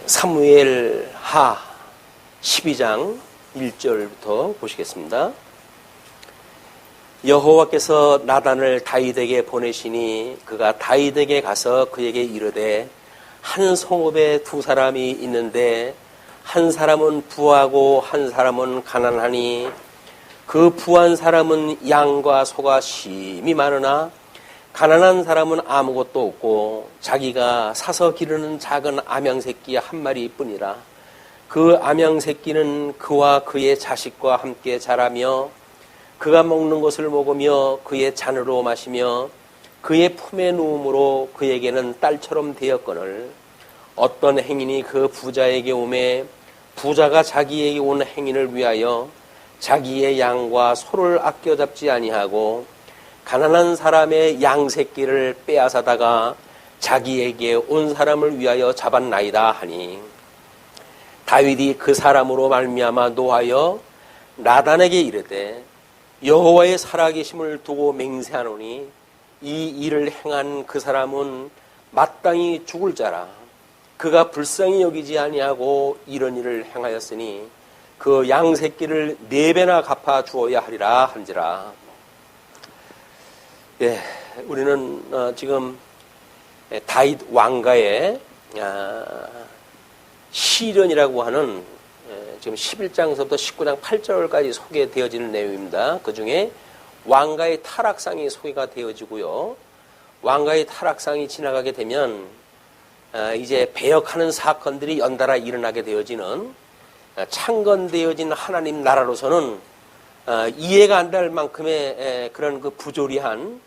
사무엘 하 12장 1절부터 보시겠습니다. 여호와께서 나단을 다윗에게 보내시니 그가 다윗에게 가서 그에게 이르되 한 성읍에 두 사람이 있는데 한 사람은 부하고 한 사람은 가난하니 그 부한 사람은 양과 소가 심히 많으나 가난한 사람은 아무것도 없고 자기가 사서 기르는 작은 암양새끼 한 마리뿐이라. 그 암양새끼는 그와 그의 자식과 함께 자라며 그가 먹는 것을 먹으며 그의 잔으로 마시며 그의 품에 누움으로 그에게는 딸처럼 되었거늘 어떤 행인이 그 부자에게 오매 부자가 자기에게 온 행인을 위하여 자기의 양과 소를 아껴 잡지 아니하고 가난한 사람의 양새끼를 빼앗아다가 자기에게 온 사람을 위하여 잡았나이다 하니 다윗이 그 사람으로 말미암아 노하여 나단에게 이르되 여호와의 살아계심을 두고 맹세하노니 이 일을 행한 그 사람은 마땅히 죽을 자라. 그가 불쌍히 여기지 아니하고 이런 일을 행하였으니 그 양새끼를 4배나 갚아 주어야 하리라 한지라. 예, 우리는 지금 다윗 왕가의 시련이라고 하는 지금 11장서부터 19장 8절까지 소개되어지는 내용입니다. 그 중에 왕가의 타락상이 소개가 되어지고요. 왕가의 타락상이 지나가게 되면 이제 배역하는 사건들이 연달아 일어나게 되어지는 창건되어진 하나님 나라로서는 이해가 안 될 만큼의 그런 그 부조리한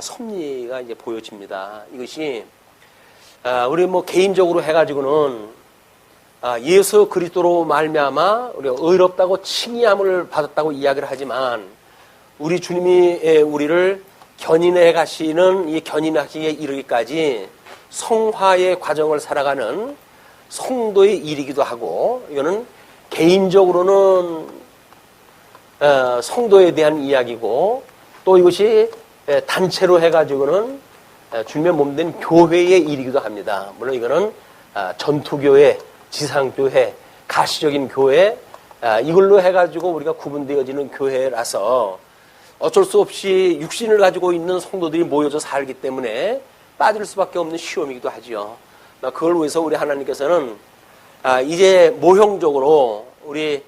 섭리가 이제 보여집니다. 이것이 우리 뭐 개인적으로 해가지고는 예수 그리스도로 말미암아 우리가 의롭다고 칭의함을 받았다고 이야기를 하지만 우리 주님이 우리를 견인해 가시는 이 견인하기에 이르기까지 성화의 과정을 살아가는 성도의 일이기도 하고 이거는 개인적으로는 성도에 대한 이야기고 또 이것이 단체로 해가지고는 주님의 몸된 교회의 일이기도 합니다. 물론 이거는 전투교회, 지상교회, 가시적인 교회 이걸로 해가지고 우리가 구분되어지는 교회라서 어쩔 수 없이 육신을 가지고 있는 성도들이 모여서 살기 때문에 빠질 수밖에 없는 시험이기도 하죠. 그걸 위해서 우리 하나님께서는 이제 모형적으로 우리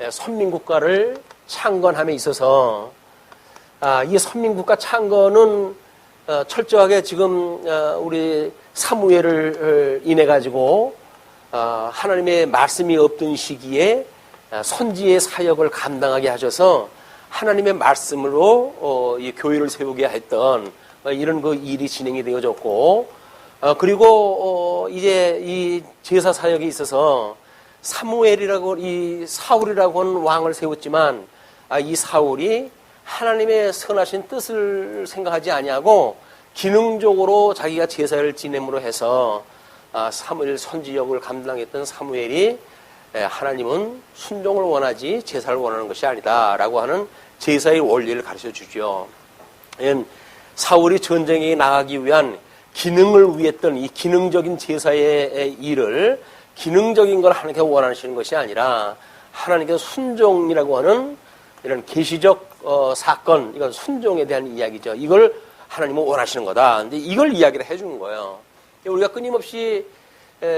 선민국가를 창건함에 있어서 이 선민국가 창건은 철저하게 지금 우리 사무엘을 인해 가지고 하나님의 말씀이 없던 시기에 선지의 사역을 감당하게 하셔서 하나님의 말씀으로 이 교회를 세우게 했던 이런 그 일이 진행이 되어졌고 그리고 이제 이 제사 사역에 있어서 사무엘이라고 이 사울이라고 하는 왕을 세웠지만 이 사울이 하나님의 선하신 뜻을 생각하지 아니하고 기능적으로 자기가 제사를 지냄으로 해서 사무엘 선지역을 감당했던 사무엘이 하나님은 순종을 원하지 제사를 원하는 것이 아니다라고 하는 제사의 원리를 가르쳐 주죠. 사울이 전쟁에 나가기 위한 기능을 위했던 이 기능적인 제사의 일을 기능적인 걸 하나님께서 원하시는 것이 아니라 하나님께서 순종이라고 하는 이런 계시적 사건, 이건 순종에 대한 이야기죠. 이걸 하나님은 원하시는 거다. 근데 이걸 이야기를 해주는 거예요. 우리가 끊임없이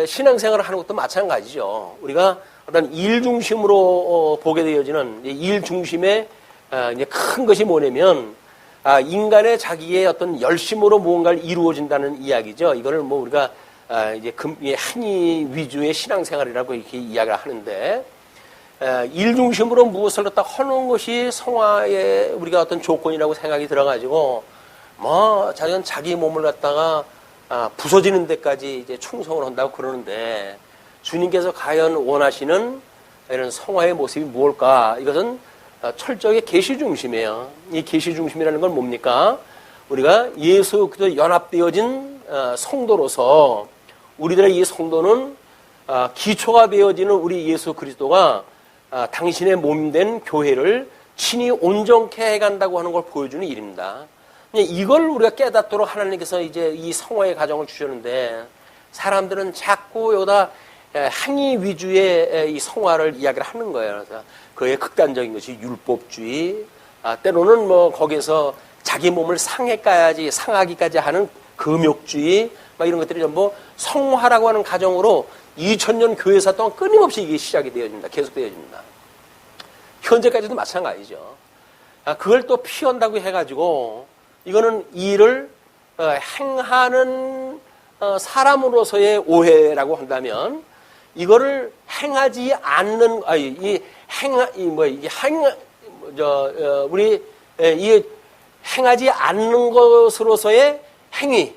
신앙생활을 하는 것도 마찬가지죠. 우리가 어떤 일 중심으로 보게 되어지는 일 중심의 이제 큰 것이 뭐냐면 인간의 자기의 어떤 열심으로 무언가를 이루어진다는 이야기죠. 이거를 뭐 우리가 이제 한의 위주의 신앙생활이라고 이렇게 이야기를 하는데 일 중심으로 무엇을 갖다 하는 것이 성화의 우리가 어떤 조건이라고 생각이 들어가지고 뭐 자기는 자기 몸을 갖다가 부서지는 데까지 이제 충성을 한다고 그러는데 주님께서 과연 원하시는 이런 성화의 모습이 무엇일까? 이것은 철저하게 계시 중심이에요. 이 계시 중심이라는 건 뭡니까? 우리가 예수 그리스도 연합되어진 성도로서 우리들의 이 성도는 기초가 되어지는 우리 예수 그리스도가 당신의 몸된 교회를 친히 온전케 해간다고 하는 걸 보여주는 일입니다. 이걸 우리가 깨닫도록 하나님께서 이제 이 성화의 과정을 주셨는데 사람들은 자꾸 여기다 행위 위주의 이 성화를 이야기를 하는 거예요. 그래서 그의 극단적인 것이 율법주의, 때로는 뭐 거기서 자기 몸을 상하기까지 하는 금욕주의, 막 이런 것들이 전부 성화라고 하는 가정으로 2000년 교회사 동안 끊임없이 이게 시작이 되어집니다. 계속 되어집니다. 현재까지도 마찬가지죠. 그걸 또 피한다고 해가지고 이거는 일을 행하는 사람으로서의 오해라고 한다면 이거를 행하지 않는 이 행하지 않는 것으로서의 행위,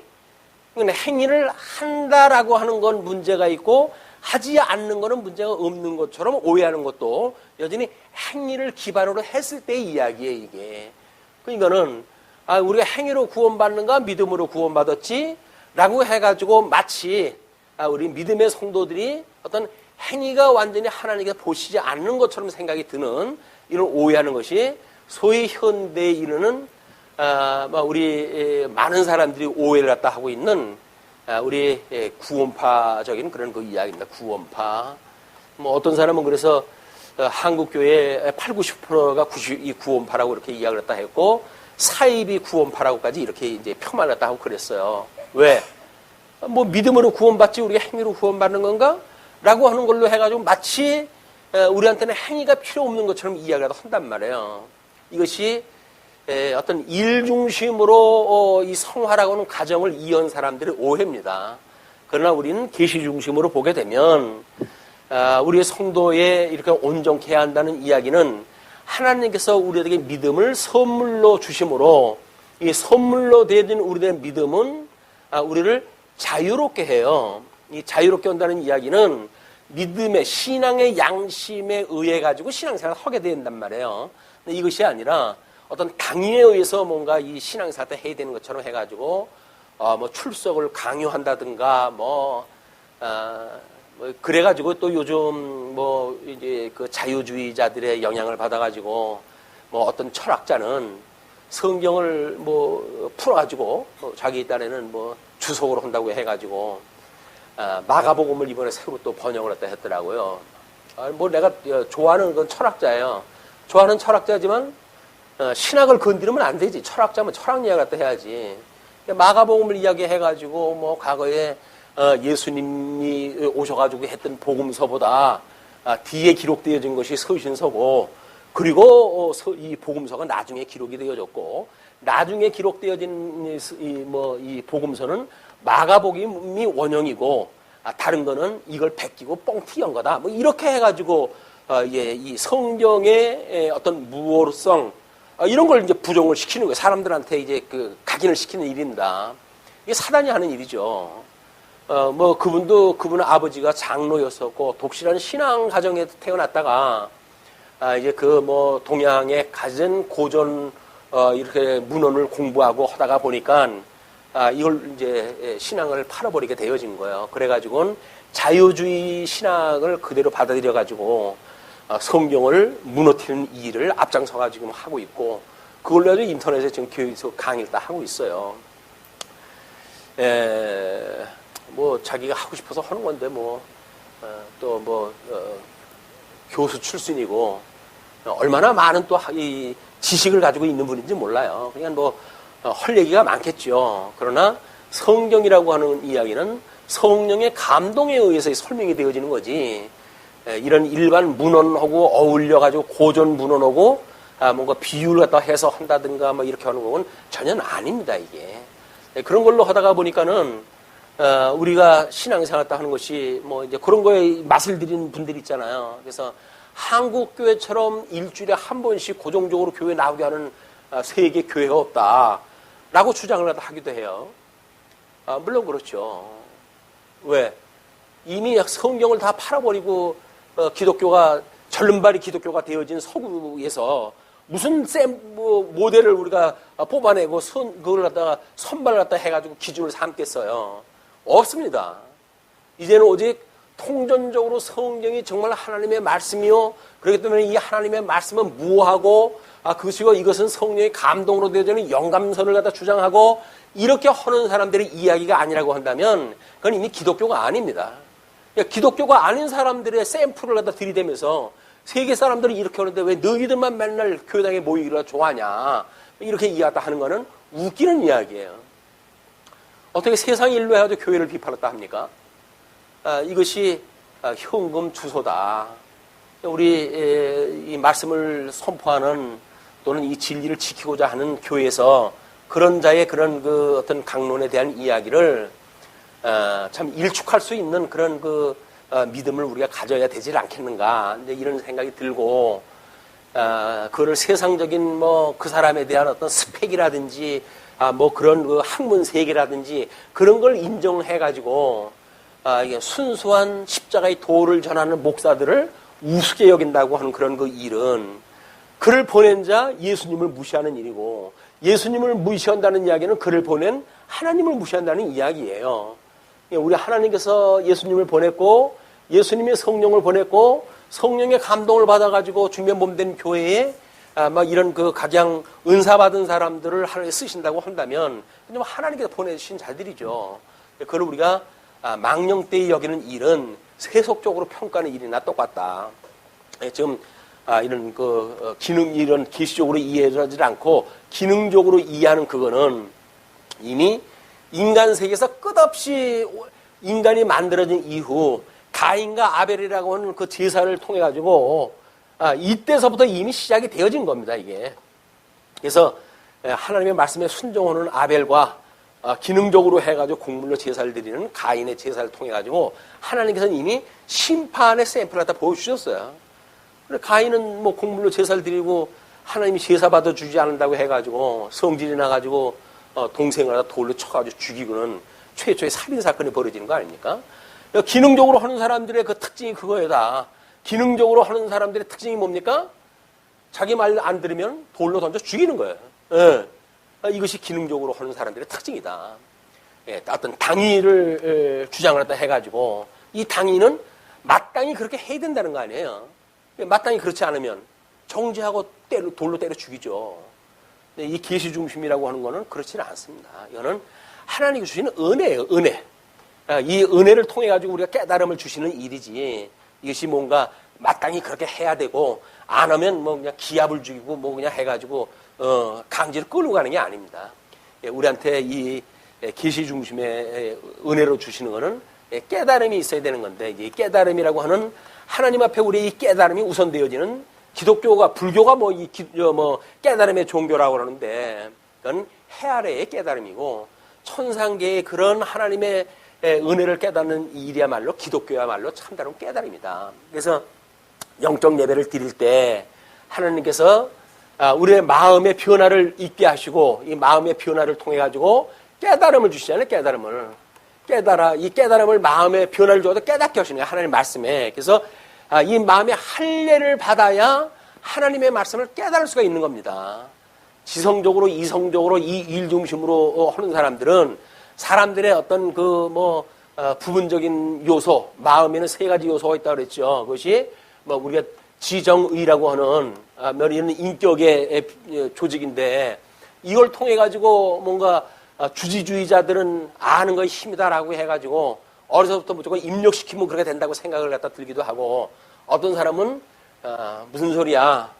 행위를 한다라고 하는 건 문제가 있고 하지 않는 거는 문제가 없는 것처럼 오해하는 것도 여전히 행위를 기반으로 했을 때의 이야기예요, 이게. 그러니까는 우리가 행위로 구원받는가 믿음으로 구원받았지 라고 해가지고 마치 우리 믿음의 성도들이 어떤 행위가 완전히 하나님께서 보시지 않는 것처럼 생각이 드는 이런 오해하는 것이 소위 현대에 이르는 우리 많은 사람들이 오해를 갖다 하고 있는 우리 구원파적인 그런 그 이야기입니다. 구원파. 뭐 어떤 사람은 그래서 한국 교회 80~90%가 이 구원파라고 이렇게 이야기를 했다 했고 사입이 구원파라고까지 이렇게 이제 폄하를 했다 하고 그랬어요. 왜? 뭐 믿음으로 구원받지 우리가 행위로 구원받는 건가? 라고 하는 걸로 해가지고 마치 우리한테는 행위가 필요 없는 것처럼 이야기를 한단 말이에요. 이것이 어떤 일 중심으로 이 성화라고 하는 가정을 이은 사람들의 오해입니다. 그러나 우리는 계시 중심으로 보게 되면 우리의 성도에 이렇게 온전케 해야 한다는 이야기는 하나님께서 우리에게 믿음을 선물로 주심으로 이 선물로 되어진 우리의 믿음은 우리를 자유롭게 해요. 이 자유롭게 한다는 이야기는 믿음의 신앙의 양심에 의해 가지고 신앙생활을 하게 된단 말이에요. 근데 이것이 아니라 어떤 당위에 의해서 뭔가 이 신앙생활을 해야 되는 것처럼 해가지고 뭐 출석을 강요한다든가 그래가지고 또 요즘 뭐 이제 그 자유주의자들의 영향을 받아가지고 뭐 어떤 철학자는 성경을 뭐 풀어가지고 자기 딴에는 뭐 주석으로 한다고 해가지고 마가복음을 이번에 새로 또 번역을 했다 했더라고요. 뭐 내가 좋아하는 건 철학자예요. 좋아하는 철학자지만 신학을 건드리면 안 되지. 철학자면 철학 이야기 갖다 해야지. 마가복음을 이야기해가지고 뭐 과거에 예수님이 오셔가지고 했던 복음서보다 뒤에 기록되어진 것이 서신서고 그리고 이 복음서가 나중에 기록이 되어졌고 나중에 기록되어진 이 복음서는 마가복음이 원형이고 다른 거는 이걸 베끼고 뻥튀기한 거다. 뭐 이렇게 해가지고 이 성경의 어떤 무오성 이런 걸 이제 부정을 시키는 거예요. 사람들한테 이제 각인을 시키는 일입니다. 이게 사단이 하는 일이죠. 뭐 그분은 아버지가 장로였었고 독실한 신앙 가정에 태어났다가 이제 뭐 동양의 가진 고전 이렇게 문헌을 공부하고 하다가 보니까 이걸 이제 신앙을 팔아버리게 되어진 거예요. 그래가지고는 자유주의 신앙을 그대로 받아들여가지고 성경을 무너뜨리는 일을 앞장서가지고 하고 있고 그걸로 해서 인터넷에 지금 교회에서 강의를 다 하고 있어요. 뭐 자기가 하고 싶어서 하는 건데 교수 출신이고 얼마나 많은 또 이 지식을 가지고 있는 분인지 몰라요. 그냥 할 얘기가 많겠죠. 그러나 성경이라고 하는 이야기는 성령의 감동에 의해서 설명이 되어지는 거지. 이런 일반 문헌하고 어울려가지고 고전 문헌하고 뭔가 비유를 갖다 해서 한다든가 뭐 이렇게 하는 건 전혀 아닙니다, 이게. 그런 걸로 하다가 보니까는 우리가 신앙생활 하는 것이 뭐 이제 그런 거에 맛을 들이는 분들이 있잖아요. 그래서 한국 교회처럼 일주일에 한 번씩 고정적으로 교회 나오게 하는 세계 교회가 없다라고 주장을 하기도 해요. 물론 그렇죠. 왜? 이미 성경을 다 팔아버리고 기독교가 절름발이 기독교가 되어진 서구에서 무슨 모델을 우리가 뽑아내고 그걸 갖다가 선발을 갖다 해가지고 기준을 삼겠어요. 없습니다. 이제는 오직 통전적으로 성경이 정말 하나님의 말씀이요. 그렇기 때문에 이 하나님의 말씀은 무하고 그것이고 이것은 성령의 감동으로 되어지는 영감선을 갖다 주장하고 이렇게 하는 사람들의 이야기가 아니라고 한다면 그건 이미 기독교가 아닙니다. 기독교가 아닌 사람들의 샘플을 갖다 들이대면서 세계 사람들은 이렇게 하는데 왜 너희들만 맨날 교회당에 모이기를 좋아하냐 이렇게 이야기하다 하는 거는 웃기는 이야기예요. 어떻게 세상 일로 해가지고 교회를 비판했다 합니까? 이것이 현금 주소다. 우리 이 말씀을 선포하는 또는 이 진리를 지키고자 하는 교회에서 그런 자의 그런 그 어떤 강론에 대한 이야기를 참 일축할 수 있는 그런 그 믿음을 우리가 가져야 되지 않겠는가 이제 이런 생각이 들고 그거를 세상적인 뭐 그 사람에 대한 어떤 스펙이라든지 뭐 그런 그 학문 세계라든지 그런 걸 인정해 가지고 이게 순수한 십자가의 도를 전하는 목사들을 우습게 여긴다고 하는 그런 그 일은 그를 보낸 자 예수님을 무시하는 일이고 예수님을 무시한다는 이야기는 그를 보낸 하나님을 무시한다는 이야기예요. 우리 하나님께서 예수님을 보냈고 예수님의 성령을 보냈고 성령의 감동을 받아가지고 중면 몸된 교회에 막 이런 그 각양 은사 받은 사람들을 하나님께 쓰신다고 한다면 하나님께서 보내주신 자들이죠. 그걸 우리가 망령되이 여기는 일은 세속적으로 평가하는 일이나 똑같다. 지금 이런 그 기능 이런 계시적으로 이해하지 않고 기능적으로 이해하는 그거는 이미 인간 세계에서 끝없이 인간이 만들어진 이후 가인과 아벨이라고 하는 그 제사를 통해 가지고 이때서부터 이미 시작이 되어진 겁니다. 이게 그래서 하나님의 말씀에 순종하는 아벨과 기능적으로 해가지고 곡물로 제사를 드리는 가인의 제사를 통해 가지고 하나님께서는 이미 심판의 샘플을 갖다 보여주셨어요. 가인은 뭐 곡물로 제사를 드리고 하나님이 제사 받아주지 않는다고 해가지고 성질이 나가지고 동생을 갖다 돌로 쳐가지고 죽이고는 최초의 살인 사건이 벌어지는 거 아닙니까? 기능적으로 하는 사람들의 그 특징이 그거에다. 기능적으로 하는 사람들의 특징이 뭡니까? 자기 말 안 들으면 돌로 던져 죽이는 거예요. 예. 이것이 기능적으로 하는 사람들의 특징이다. 예, 어떤 당위를 주장을 했다 해가지고 이 당위는 마땅히 그렇게 해야 된다는 거 아니에요. 마땅히 그렇지 않으면 정죄하고 돌로 때려 죽이죠. 이 계시 중심이라고 하는 거는 그렇지는 않습니다. 이거는 하나님이 주시는 은혜예요. 은혜. 이 은혜를 통해 가지고 우리가 깨달음을 주시는 일이지 이것이 뭔가 마땅히 그렇게 해야 되고 안 하면 뭐 그냥 기합을 죽이고 뭐 그냥 해가지고 강제로 끌고 가는 게 아닙니다. 우리한테 이 계시 중심의 은혜로 주시는 거는 깨달음이 있어야 되는 건데 이 깨달음이라고 하는 하나님 앞에 우리 이 깨달음이 우선되어지는 기독교가 불교가 뭐 깨달음의 종교라고 그러는데 그건 해 아래의 깨달음이고 천상계의 그런 하나님의 은혜를 깨닫는 일이야말로 기독교야말로 참다른 깨달음이다. 그래서 영적 예배를 드릴 때 하나님께서 우리의 마음의 변화를 있게 하시고 이 마음의 변화를 통해 가지고 깨달음을 주시잖아요. 깨달음을 이 깨달음을 마음의 변화를 줘도 깨닫게 하시는 거예요. 하나님 말씀에. 그래서 이 마음의 할례를 받아야 하나님의 말씀을 깨달을 수가 있는 겁니다. 지성적으로 이성적으로 이 일 중심으로 하는 사람들은 사람들의 어떤 부분적인 요소, 마음에는 세 가지 요소가 있다고 그랬죠. 그것이 우리가 지정의라고 하는 이런 인격의 조직인데 이걸 통해 가지고 뭔가 주지주의자들은 아는 것이 힘이다라고 해가지고 어려서부터 무조건 입력시키면 그렇게 된다고 생각을 갖다 들기도 하고 어떤 사람은 무슨 소리야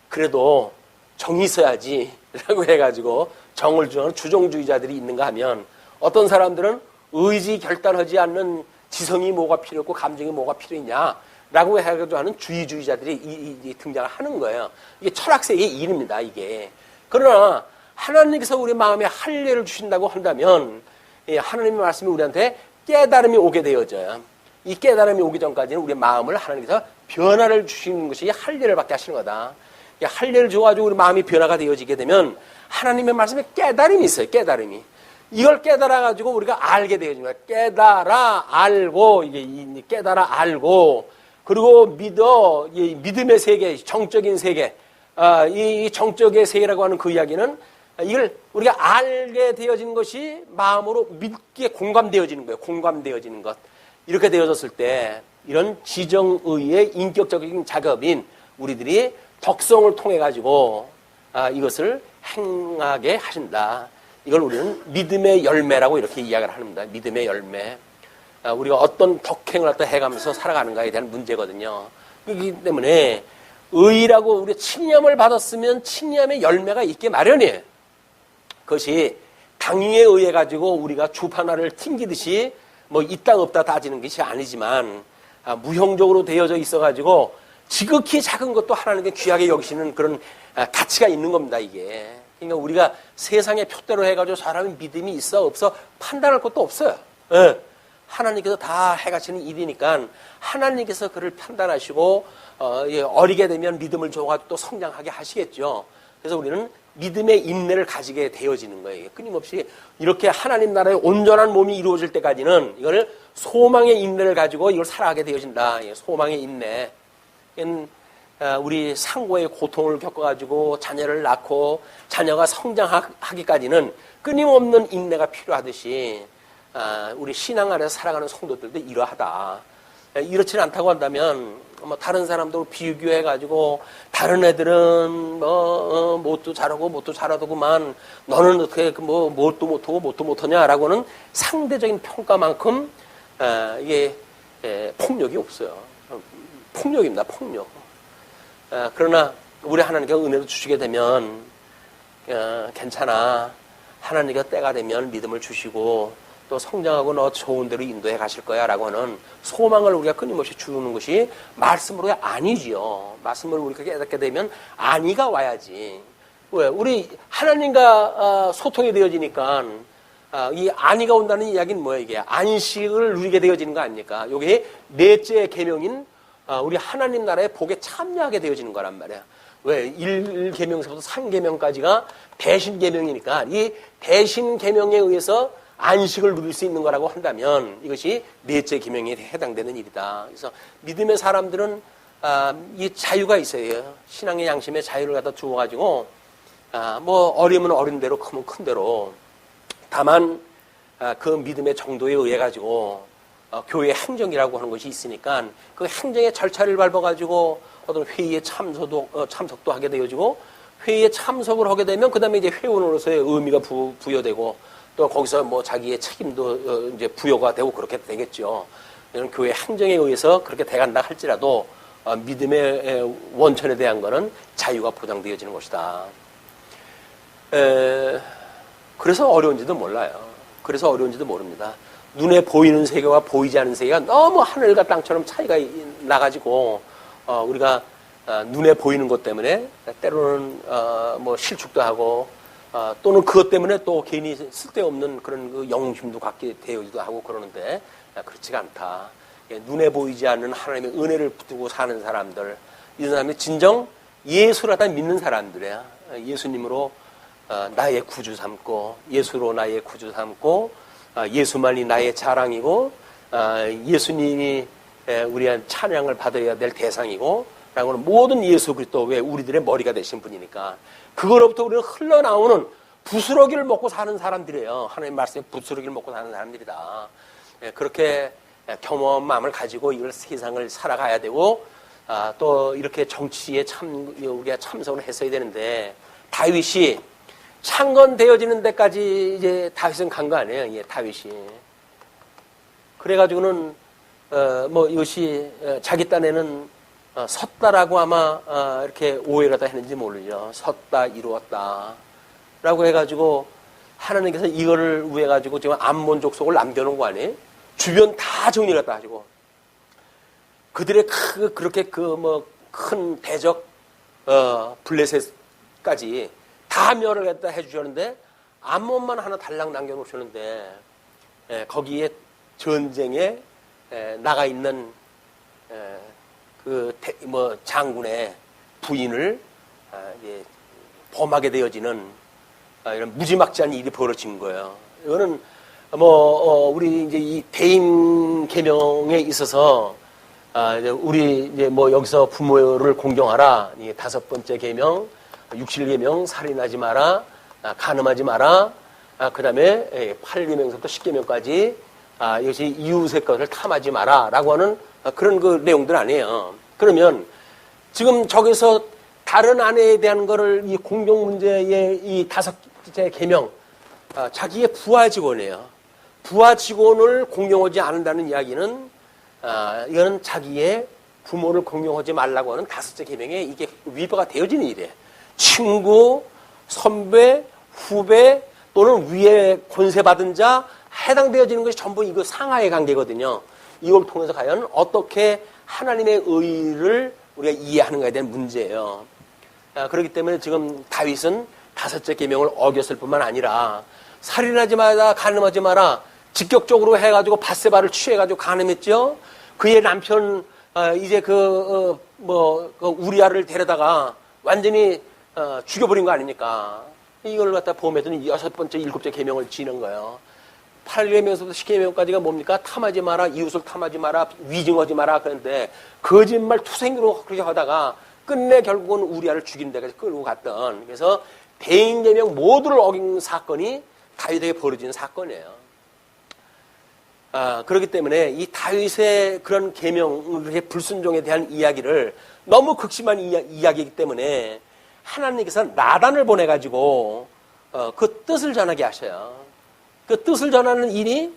그래도 정이 있어야지 라고 해가지고 정을 주는 주종주의자들이 있는가 하면 어떤 사람들은 의지 결단하지 않는 지성이 뭐가 필요 없고 감정이 뭐가 필요했냐 라고 해가지고 하는 주의주의자들이 등장을 하는 거예요. 이게 철학세계의 일입니다. 이게. 그러나 하나님께서 우리 마음에 할례를 주신다고 한다면 하나님의 말씀이 우리한테 깨달음이 오게 되어져요. 이 깨달음이 오기 전까지는 우리 마음을 하나님께서 변화를 주시는 것이 할례를 받게 하시는 거다. 할례를 줘가지고 우리 마음이 변화가 되어지게 되면 하나님의 말씀에 깨달음이 있어요. 깨달음이. 이걸 깨달아가지고 우리가 알게 되어지는 거예요. 깨달아 알고 이게 깨달아 알고 그리고 믿어 이 믿음의 세계, 정적인 세계, 이 정적의 세계라고 하는 그 이야기는 이걸 우리가 알게 되어진 것이 마음으로 믿기에 공감되어지는 거예요. 공감되어지는 것. 이렇게 되어졌을 때 이런 지정의의 인격적인 작업인 우리들이 덕성을 통해 가지고 이것을 행하게 하신다. 이걸 우리는 믿음의 열매라고 이렇게 이야기를 합니다. 믿음의 열매. 우리가 어떤 덕행을 갖다 해가면서 살아가는가에 대한 문제거든요. 그렇기 때문에 의라고 우리 칭념을 받았으면 칭념의 열매가 있게 마련이에요. 그것이 당위에 의해 가지고 우리가 주판화를 튕기듯이 뭐 있다 없다 따지는 것이 아니지만 무형적으로 되어져 있어 가지고 지극히 작은 것도 하나님께 귀하게 여기시는 그런 가치가 있는 겁니다, 이게. 그러니까 우리가 세상의 표대로 해가지고 사람이 믿음이 있어 없어 판단할 것도 없어요. 예. 하나님께서 다 해가시는 일이니까 하나님께서 그를 판단하시고 어리게 되면 믿음을 줘가지고 또 성장하게 하시겠죠. 그래서 우리는 믿음의 인내를 가지게 되어지는 거예요. 끊임없이 이렇게 하나님 나라의 온전한 몸이 이루어질 때까지는 이걸 소망의 인내를 가지고 이걸 살아가게 되어진다. 소망의 인내. 우리 상고의 고통을 겪어가지고 자녀를 낳고 자녀가 성장하기까지는 끊임없는 인내가 필요하듯이 우리 신앙 안에서 살아가는 성도들도 이러하다. 이렇지는 않다고 한다면 다른 사람들 비교해가지고 다른 애들은 뭣도 잘하고 뭣도 잘하더구만 너는 어떻게 뭣도 못하고 뭣도 못하냐라고는 상대적인 평가만큼 이게 폭력이 없어요. 폭력입니다. 폭력. 그러나 우리 하나님께 은혜를 주시게 되면 괜찮아. 하나님께 때가 되면 믿음을 주시고 또 성장하고 너 좋은 대로 인도해 가실 거야 라고 하는 소망을 우리가 끊임없이 주는 것이 말씀으로 아니지요. 말씀을 우리가 깨닫게 되면 안위가 와야지. 왜? 우리 하나님과 소통이 되어지니까 이 안위가 온다는 이야기는 뭐예요? 이게 안식을 누리게 되어지는 거 아닙니까? 이게 넷째 계명인 우리 하나님 나라의 복에 참여하게 되어지는 거란 말이야. 왜? 1계명서부터 3계명까지가 대신 계명이니까 이 대신 계명에 의해서 안식을 누릴 수 있는 거라고 한다면 이것이 넷째 계명에 해당되는 일이다. 그래서 믿음의 사람들은 이 자유가 있어요. 신앙의 양심의 자유를 갖다 주어가지고 뭐 어리면 어린 대로 크면 큰 대로 다만 그 믿음의 정도에 의해 가지고 교회 행정이라고 하는 것이 있으니까 그 행정의 절차를 밟아가지고 어떤 회의에 참석도 하게 되어지고 회의에 참석을 하게 되면 그 다음에 이제 회원으로서의 의미가 부여되고 또 거기서 뭐 자기의 책임도 이제 부여가 되고 그렇게 되겠죠. 이런 교회 행정에 의해서 그렇게 돼간다 할지라도 믿음의 원천에 대한 거는 자유가 보장되어지는 것이다. 그래서 어려운지도 몰라요. 그래서 어려운지도 모릅니다. 눈에 보이는 세계와 보이지 않는 세계가 너무 하늘과 땅처럼 차이가 나가지고 우리가 눈에 보이는 것 때문에 때로는 뭐 실축도 하고 또는 그것 때문에 또 괜히 쓸데없는 그런 그 영웅심도 갖게 되어지도 하고 그러는데 그렇지가 않다. 눈에 보이지 않는 하나님의 은혜를 붙들고 사는 사람들, 이런 사람이 진정 예수를 갖다 믿는 사람들이야. 예수님으로 나의 구주 삼고 예수로 나의 구주 삼고 예수만이 나의 자랑이고 예수님이 우리한 찬양을 받아야 될 대상이고 라고 하는 모든 예수 그리스도 왜 우리들의 머리가 되신 분이니까 그거로부터 우리는 흘러나오는 부스러기를 먹고 사는 사람들이에요. 하나님 말씀에 부스러기를 먹고 사는 사람들이다. 그렇게 겸허한 마음을 가지고 이걸 세상을 살아가야 되고 또 이렇게 정치에 우리가 참석을 했어야 되는데 다윗이 창건되어지는 데까지 이제 다윗은 간 거 아니에요. 예, 다윗이. 그래가지고는 뭐 이것이 자기 딴에는 섰다라고 아마 이렇게 오해를 다 했는지 모르죠. 섰다 이루었다 라고 해가지고 하나님께서 이거를 위해 가지고 지금 암몬 족속을 남겨놓은 거 아니에요? 주변 다 정리를 갖다 가지고 그들의 그렇게 큰 대적 블레셋까지 다 멸을 갖다 해주셨는데 암몬만 하나 달랑 남겨놓으셨는데 거기에 전쟁에 나가 있는 장군의 부인을 이제 범하게 되어지는 이런 무지막지한 일이 벌어진 거예요. 이거는 우리 이제 이 대임 계명에 있어서 우리 이제 여기서 부모를 공경하라. 이 5번째 계명, 6.7계명, 살인하지 마라, 간음하지 마라. 그다음에 8계명서부터 10계명까지 이것이 이웃의 것을 탐하지 마라라고 하는 그런 그 내용들 아니에요. 그러면 지금 저기서 다른 아내에 대한 거를 이 공경 문제의 이 5째 계명 자기의 부하 직원이에요. 부하 직원을 공경하지 않는다는 이야기는 이거는 자기의 부모를 공경하지 말라고 하는 5째 계명에 이게 위배가 되어지는 일이에요. 친구, 선배, 후배 또는 위에 권세받은 자 해당되어지는 것이 전부 이거 상하의 관계거든요. 이걸 통해서 과연 어떻게 하나님의 의를 우리가 이해하는가에 대한 문제예요. 그렇기 때문에 지금 다윗은 5째 계명을 어겼을 뿐만 아니라 살인하지 마라, 간음하지 마라 직격적으로 해가지고 밧세바를 취해가지고 간음했죠. 그의 남편 이제 우리아를 데려다가 완전히 죽여버린 거 아닙니까? 이걸 갖다 보면서는 6번째, 7째 계명을 지는 거예요. 8계명에서부터 10계명까지가 뭡니까? 탐하지 마라, 이웃을 탐하지 마라, 위증하지 마라. 그런데 거짓말 투생으로 그렇게 하다가 끝내 결국은 우리아를 죽인 데까지 끌고 갔던. 그래서 대인계명 모두를 어긴 사건이 다윗에게 벌어진 사건이에요. 그렇기 때문에 이 다윗의 그런 계명의 불순종에 대한 이야기를 너무 극심한 이야기이기 때문에 하나님께서 나단을 보내가지고 그 뜻을 전하게 하셔요. 그 뜻을 전하는 일이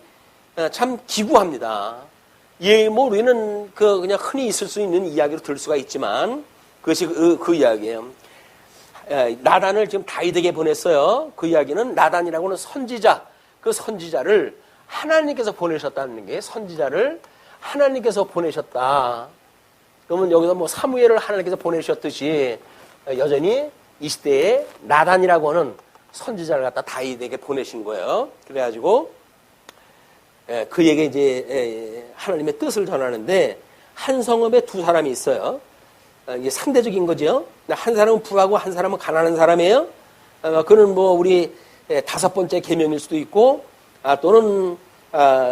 참 기구합니다. 뭐 우리는 그냥 흔히 있을 수 있는 이야기로 들을 수가 있지만 그것이 그 이야기예요. 나단을 지금 다윗에게 보냈어요. 그 이야기는 나단이라고는 선지자, 그 선지자를 하나님께서 보내셨다는 게 선지자를 하나님께서 보내셨다. 그러면 여기서 뭐 사무엘을 하나님께서 보내셨듯이 여전히 이 시대에 나단이라고 하는 선지자를 갖다 다윗에게 보내신 거예요. 그래가지고 그에게 이제 하나님의 뜻을 전하는데 한 성읍에 2사람이 있어요. 이게 상대적인 거죠. 한 사람은 부하고 한 사람은 가난한 사람이에요. 그는 뭐 우리 5번째 계명일 수도 있고 또는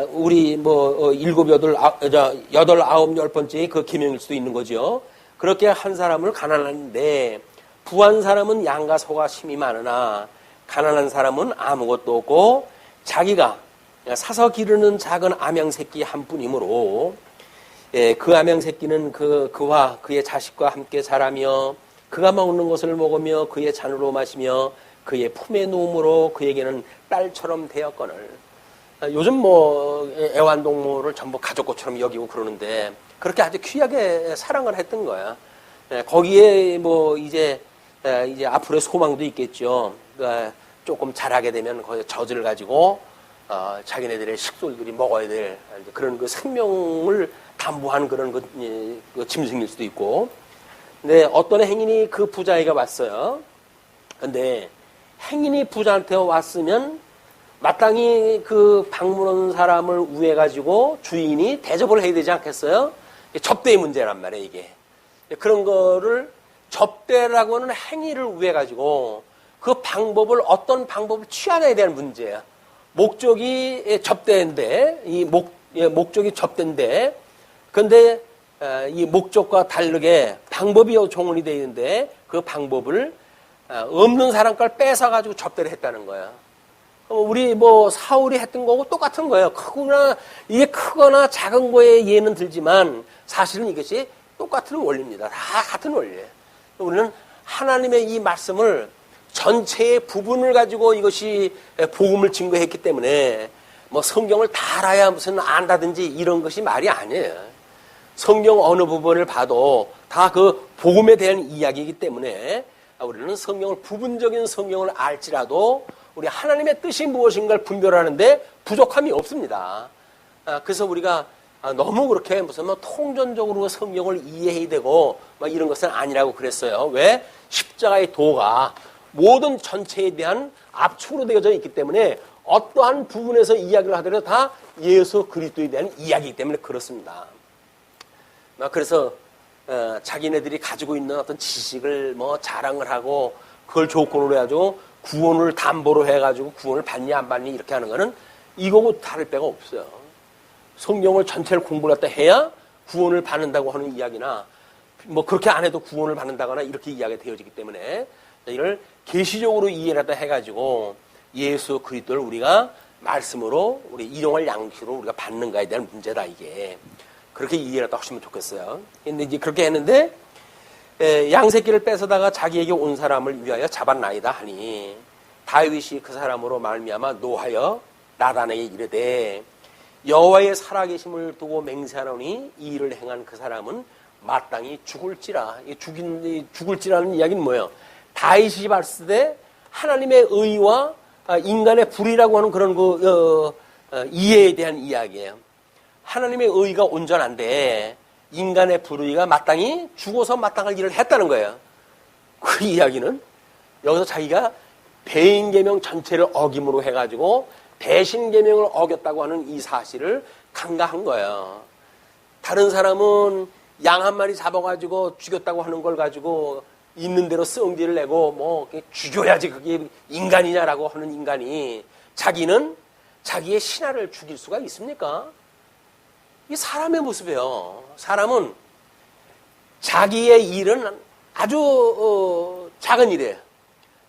우리 뭐 7, 8, 9, 10번째의 그 계명일 수도 있는 거죠. 그렇게 한 사람을 가난한데 부한 사람은 양과 소가 심이 많으나 가난한 사람은 아무것도 없고 자기가 사서 기르는 작은 암양 새끼 한 뿐이므로 그 암양 새끼는 그와 그의 자식과 함께 자라며 그가 먹는 것을 먹으며 그의 잔으로 마시며 그의 품에 누움으로 그에게는 딸처럼 되었거늘. 요즘 뭐 애완동물을 전부 가족것처럼 여기고 그러는데 그렇게 아주 귀하게 사랑을 했던 거야. 거기에 뭐 이제 앞으로의 소망도 있겠죠. 그러니까 조금 자라게 되면 거기에 젖을 가지고 자기네들의 식솔들이 먹어야 될 그런 그 생명을 담보한 그런 그 짐승일 수도 있고. 근데 어떤 행인이 그 부자에게 왔어요. 근데 행인이 부자한테 왔으면 마땅히 그 방문한 사람을 우회가지고 주인이 대접을 해야 되지 않겠어요? 접대의 문제란 말이에요, 이게. 그런 거를 접대라고 하는 행위를 우회가지고 그 방법을 어떤 방법을 취하냐에 대한 문제예요. 목적이 접대인데, 목적이 접대인데, 근데 이 목적과 다르게 방법이 종언이 되어 있는데 그 방법을 없는 사람 걸 뺏어가지고 접대를 했다는 거예요. 우리 뭐 사울이 했던 거고 똑같은 거예요. 이게 크거나 작은 거에 예는 들지만 사실은 이것이 똑같은 원리입니다. 다 같은 원리예요. 우리는 하나님의 이 말씀을 전체의 부분을 가지고 이것이 복음을 증거했기 때문에 뭐 성경을 다 알아야 무슨 안다든지 이런 것이 말이 아니에요. 성경 어느 부분을 봐도 다 그 복음에 대한 이야기이기 때문에 우리는 성경을 부분적인 성경을 알지라도 우리 하나님의 뜻이 무엇인가를 분별하는데 부족함이 없습니다. 그래서 우리가 너무 그렇게 무슨 뭐 통전적으로 성경을 이해해야 되고 막 이런 것은 아니라고 그랬어요. 왜? 십자가의 도가 모든 전체에 대한 압축으로 되어져 있기 때문에 어떠한 부분에서 이야기를 하더라도 다 예수 그리스도에 대한 이야기이기 때문에 그렇습니다. 그래서 자기네들이 가지고 있는 어떤 지식을 뭐 자랑을 하고 그걸 조건으로 해가지고 구원을 담보로 해가지고 구원을 받니 안 받니 이렇게 하는 거는 이거고 다를 바가 없어요. 성경을 전체를 공부를 했다 해야 구원을 받는다고 하는 이야기나 뭐 그렇게 안 해도 구원을 받는다거나 이렇게 이야기가 되어지기 때문에 이걸 계시적으로 이해를 했다 해가지고 예수 그리스도를 우리가 말씀으로 우리 일용할 양식으로 우리가 받는가에 대한 문제다 이게. 그렇게 이해를 했다 하시면 좋겠어요. 근데 이제 그렇게 했는데 양새끼를 뺏어다가 자기에게 온 사람을 위하여 잡았나이다 하니 다윗이 그 사람으로 말미암아 노하여 나단에게 이르되 여호와의 살아계심을 두고 맹세하노니 이 일을 행한 그 사람은 마땅히 죽을지라. 죽을지라는 이야기는 뭐예요? 다윗이 봤을 때 하나님의 의와 인간의 불의라고 하는 그런 이해에 대한 이야기예요. 하나님의 의가 온전한데 인간의 불의가 마땅히 죽어서 마땅할 일을 했다는 거예요. 그 이야기는 여기서 자기가 배인계명 전체를 어김으로 해가지고 대신계명을 어겼다고 하는 이 사실을 간과한 거예요. 다른 사람은 양 한 마리 잡아가지고 죽였다고 하는 걸 가지고 있는 대로 썩디를 내고 뭐 죽여야지 그게 인간이냐라고 하는 인간이 자기는 자기의 신하를 죽일 수가 있습니까? 이 사람의 모습이에요. 사람은 자기의 일은 아주 작은 일이에요.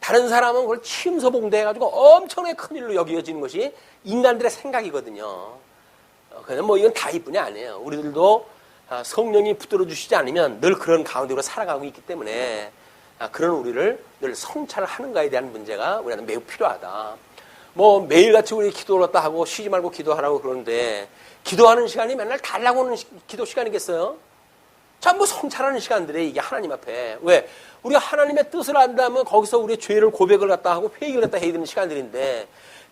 다른 사람은 그걸 침소봉대해가지고 엄청나게 큰 일로 여겨지는 것이 인간들의 생각이거든요. 그냥 뭐 이건 다윗뿐이 아니에요. 우리들도 성령이 붙들어 주시지 않으면 늘 그런 가운데로 살아가고 있기 때문에 그런 우리를 늘 성찰하는가에 대한 문제가 우리한테 매우 필요하다. 뭐 매일같이 우리 기도를 갖다 하고 쉬지 말고 기도하라고 그러는데 기도하는 시간이 맨날 달라고 하는 기도 시간이겠어요? 전부 성찰하는 시간들에 이게 하나님 앞에. 왜? 우리가 하나님의 뜻을 안다면 거기서 우리의 죄를 고백을 갖다 하고 회개를 갖다 해야 되는 시간들인데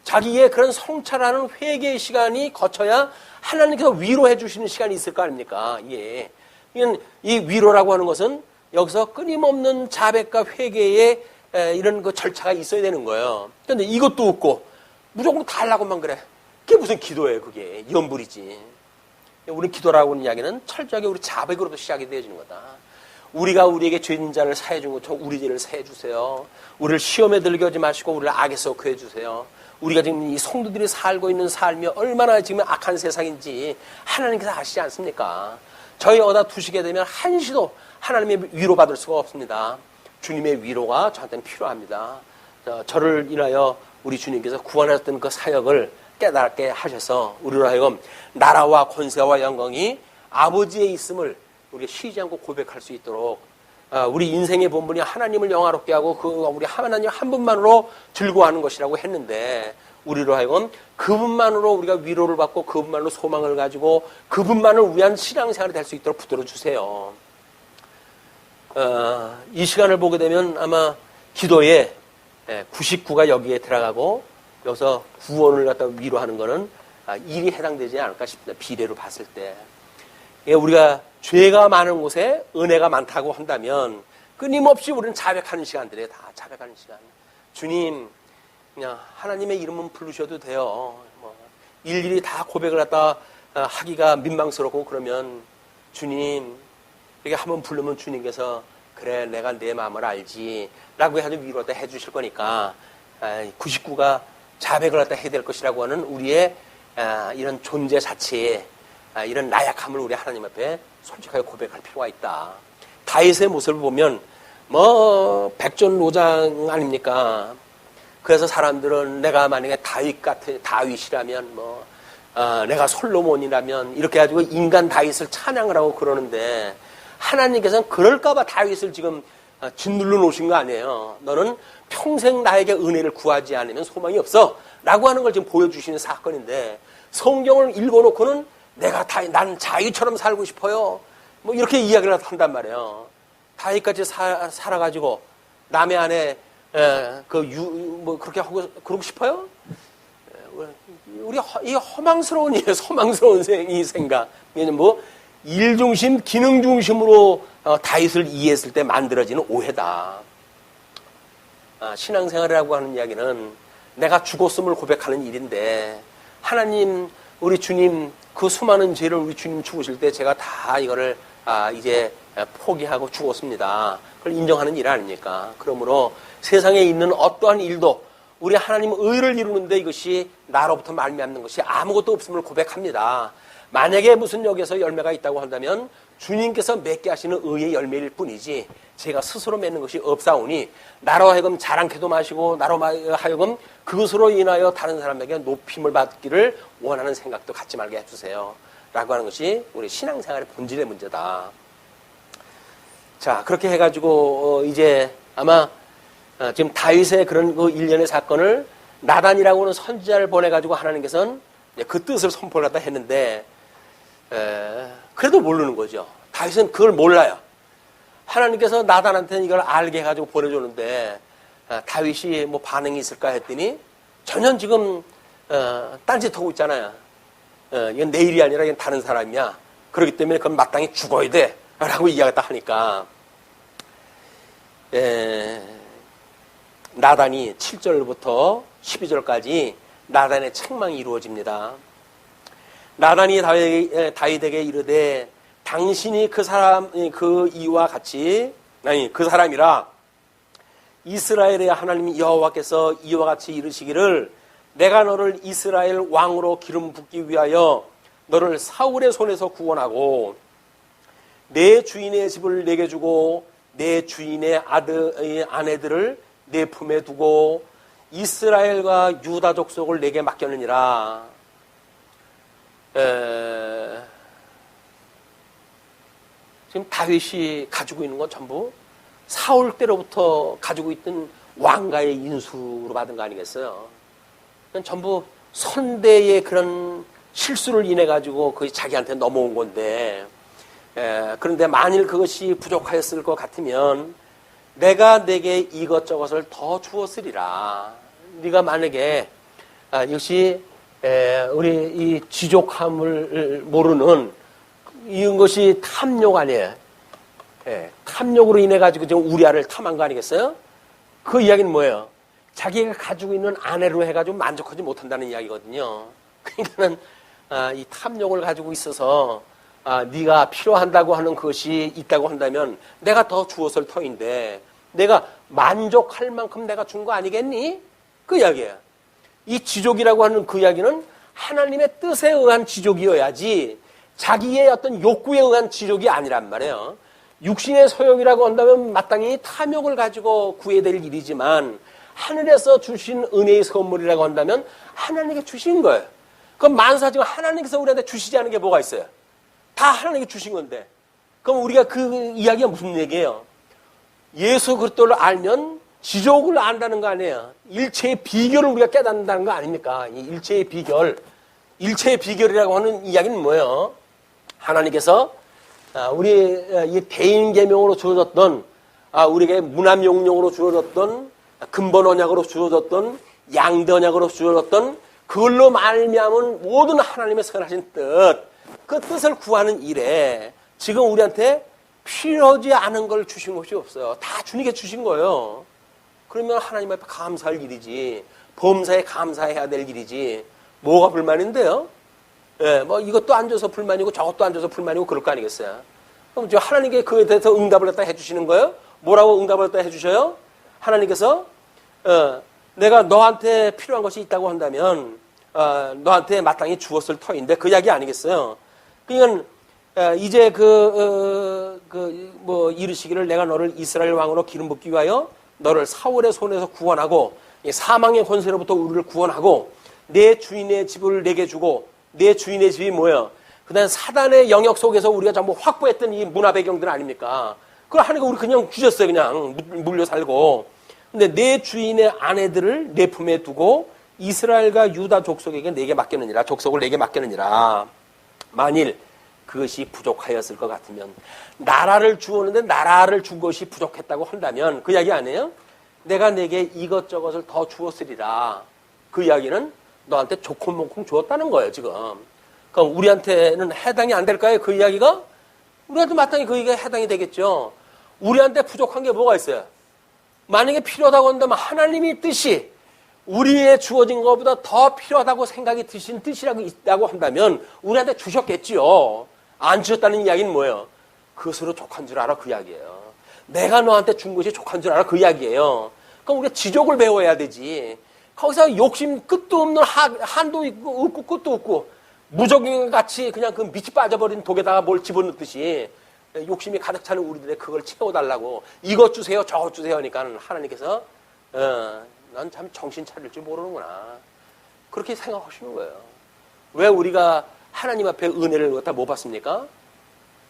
자기의 그런 성찰하는 회개의 시간이 거쳐야 하나님께서 위로해 주시는 시간이 있을 거 아닙니까? 예. 이 위로라고 하는 것은 여기서 끊임없는 자백과 회개의 이런 그 절차가 있어야 되는 거예요. 그런데 이것도 없고 무조건 달라고만 그래. 그게 무슨 기도예요, 그게. 연불이지. 우리 기도라고 하는 이야기는 철저하게 우리 자백으로도 시작이 되어지는 거다. 우리가 우리에게 죄인자를 사해 준 것처럼 우리 죄를 사해 주세요. 우리를 시험에 들게 하지 마시고 우리를 악에서 구해 주세요. 우리가 지금 이 성도들이 살고 있는 삶이 얼마나 지금 악한 세상인지 하나님께서 아시지 않습니까? 저희 어디다 두시게 되면 한시도 하나님의 위로받을 수가 없습니다. 주님의 위로가 저한테는 필요합니다. 저를 인하여 우리 주님께서 구원하셨던 그 사역을 깨닫게 하셔서 우리로 하여금 나라와 권세와 영광이 아버지의 있음을 우리가 쉬지 않고 고백할 수 있도록 우리 인생의 본분이 하나님을 영화롭게 하고 우리 하나님 한 분만으로 즐거워하는 것이라고 했는데 우리로 하여금 그분만으로 우리가 위로를 받고 그분만으로 소망을 가지고 그분만을 위한 신앙생활이 될 수 있도록 붙들어 주세요. 이 시간을 보게 되면 아마 기도에 99가 여기에 들어가고 여기서 구원을 갖다 위로하는 것은 일이 해당되지 않을까 싶습니다. 비례로 봤을 때. 우리가 죄가 많은 곳에 은혜가 많다고 한다면 끊임없이 우리는 자백하는 시간들이에요. 다 자백하는 시간. 주님, 그냥 하나님의 이름은 부르셔도 돼요. 뭐 일일이 다 고백을 갖다 하기가 민망스럽고 그러면 주님, 이렇게 한번 부르면 주님께서 그래 내가 내 마음을 알지 라고 해가지고 위로를 해 주실 거니까 99가 자백을 갖다 해야 될 것이라고 하는 우리의 이런 존재 자체에 이런 나약함을 우리 하나님 앞에 솔직하게 고백할 필요가 있다. 다윗의 모습을 보면 뭐 백전노장 아닙니까? 그래서 사람들은 내가 만약에 다윗이라면 뭐 내가 솔로몬이라면 이렇게 해가지고 인간 다윗을 찬양을 하고 그러는데 하나님께서는 그럴까봐 다윗을 지금 짓눌러 놓으신 거 아니에요. 너는 평생 나에게 은혜를 구하지 않으면 소망이 없어 라고 하는 걸 지금 보여주시는 사건인데 성경을 읽어놓고는 난 다윗처럼 살고 싶어요. 뭐 이렇게 이야기를 한단 말이에요. 다윗같이 살아가지고 남의 안에 그렇게 하고 그러고 싶어요? 우리 이 허망스러운 소망스러운 이 생각. 뭐 일중심, 기능중심으로 다윗을 이해했을 때 만들어지는 오해다. 신앙생활이라고 하는 이야기는 내가 죽었음을 고백하는 일인데 하나님, 우리 주님 그 수많은 죄를 우리 주님 죽으실 때 제가 다 이거를 이제 포기하고 죽었습니다. 그걸 인정하는 일 아닙니까? 그러므로 세상에 있는 어떠한 일도 우리 하나님 의를 이루는데 이것이 나로부터 말미암는 것이 아무것도 없음을 고백합니다. 만약에 무슨 여기서 열매가 있다고 한다면 주님께서 맺게 하시는 의의 열매일 뿐이지 제가 스스로 맺는 것이 없사오니 나로 하여금 자랑케도 마시고 나로 하여금 그것으로 인하여 다른 사람에게 높임을 받기를 원하는 생각도 갖지 말게 해주세요 라고 하는 것이 우리 신앙생활의 본질의 문제다. 자, 그렇게 해가지고 이제 아마 지금 다윗의 그런 그 일련의 사건을 나단이라고 하는 선지자를 보내가지고 하나님께서는 그 뜻을 선포를 갖다 했는데, 그래도 모르는 거죠. 다윗은 그걸 몰라요. 하나님께서 나단한테는 이걸 알게 해가지고 보내줬는데, 다윗이 뭐 반응이 있을까 했더니, 전혀 지금, 딴짓하고 있잖아요. 이건 내 일이 아니라 이건 다른 사람이야. 그렇기 때문에 그건 마땅히 죽어야 돼. 라고 이야기했다 하니까, 나단이 7절부터 12절까지 나단의 책망이 이루어집니다. 나단이 다윗에게 이르되 당신이 그 이와 같이 그 사람이라 이스라엘의 하나님 여호와께서 이와 같이 이르시기를 내가 너를 이스라엘 왕으로 기름 붓기 위하여 너를 사울의 손에서 구원하고 내 주인의 집을 내게 주고 내 주인의 아내들을 내 품에 두고 이스라엘과 유다 족속을 내게 맡겼느니라. 지금 다윗이 가지고 있는 건 전부 사울 때로부터 가지고 있던 왕가의 인수로 받은 거 아니겠어요? 전부 선대의 그런 실수를 인해 가지고 그것이 자기한테 넘어온 건데, 그런데 만일 그것이 부족하였을 것 같으면 내가 내게 이것저것을 더 주었으리라. 네가 만약에 역시 우리 이 지족함을 모르는 이런 것이 탐욕 아니에요. 탐욕으로 인해 가지고 지금 우리아를 탐한 거 아니겠어요? 그 이야기는 뭐예요? 자기가 가지고 있는 아내로 해가지고 만족하지 못한다는 이야기거든요. 그러니까는 이 탐욕을 가지고 있어서 네가 필요한다고 하는 것이 있다고 한다면 내가 더 주었을 터인데 내가 만족할 만큼 내가 준 거 아니겠니? 그 이야기예요. 이 지족이라고 하는 그 이야기는 하나님의 뜻에 의한 지족이어야지 자기의 어떤 욕구에 의한 지족이 아니란 말이에요. 육신의 소욕이라고 한다면 마땅히 탐욕을 가지고 구해야 될 일이지만 하늘에서 주신 은혜의 선물이라고 한다면 하나님께 주신 거예요. 그럼 만사 지금 하나님께서 우리한테 주시지 않은 게 뭐가 있어요? 다 하나님께 주신 건데. 그럼 우리가 그 이야기가 무슨 얘기예요? 예수 그리스도를 알면 지족을 안다는 거 아니에요. 일체의 비결을 우리가 깨닫는다는 거 아닙니까? 이 일체의 비결이라고 하는 이야기는 뭐예요? 하나님께서 우리 이 대인 계명으로 주어졌던 우리에게 문화명령으로 주어졌던 근본 언약으로 주어졌던 양대 언약으로 주어졌던 그걸로 말미암은 모든 하나님의 선하신 뜻, 그 뜻을 구하는 일에 지금 우리한테 필요하지 않은 걸 주신 것이 없어요. 다 주님께 주신 거예요. 그러면 하나님 앞에 감사할 일이지, 범사에 감사해야 될 일이지, 뭐가 불만인데요? 뭐 이것도 안 줘서 불만이고 저것도 안 줘서 불만이고 그럴 거 아니겠어요? 그럼 저 하나님께 그에 대해서 응답을 갖다 해주시는 거예요? 뭐라고 응답을 갖다 해주셔요? 하나님께서 내가 너한테 필요한 것이 있다고 한다면 너한테 마땅히 주었을 터인데 그 이야기 아니겠어요? 그러니까 이제 뭐 이르시기를 내가 너를 이스라엘 왕으로 기름 붓기 위하여 너를 사울의 손에서 구원하고 사망의 권세로부터 우리를 구원하고 내 주인의 집을 내게 주고 내 주인의 집이 뭐예요? 그다음 사단의 영역 속에서 우리가 전부 확보했던 이 문화 배경들 아닙니까? 그걸 하니까 우리 그냥 주셨어요. 그냥 물려 살고. 근데 내 주인의 아내들을 내 품에 두고 이스라엘과 유다 족속에게 내게 맡겼느니라. 족속을 내게 맡겼느니라. 만일 그것이 부족하였을 것 같으면 나라를 주었는데 나라를 준 것이 부족했다고 한다면 그 이야기 아니에요? 내가 내게 이것저것을 더 주었으리라. 그 이야기는 너한테 조금만큼 주었다는 거예요. 지금. 그럼 우리한테는 해당이 안 될까요? 그 이야기가? 우리한테 마땅히 그 이야기가 해당이 되겠죠. 우리한테 부족한 게 뭐가 있어요? 만약에 필요하다고 한다면 하나님이 뜻이 우리의 주어진 것보다 더 필요하다고 생각이 드신 뜻이라고 있다고 한다면 우리한테 주셨겠지요. 안 주셨다는 이야기는 뭐예요? 그것으로 족한 줄 알아 그 이야기예요. 내가 너한테 준 것이 족한 줄 알아 그 이야기예요. 그럼 우리가 지족을 배워야 되지. 거기서 욕심 끝도 없는 한도 있고 없고 끝도 없고 무적인같이 그냥 그 밑이 빠져버린 독에다가 뭘 집어넣듯이 욕심이 가득 차는 우리들의 그걸 채워달라고 이것 주세요 저것 주세요 하니까 하나님께서 난 참 정신 차릴 줄 모르는구나 그렇게 생각하시는 거예요. 왜 우리가 하나님 앞에 은혜를 갖다 못 받습니까?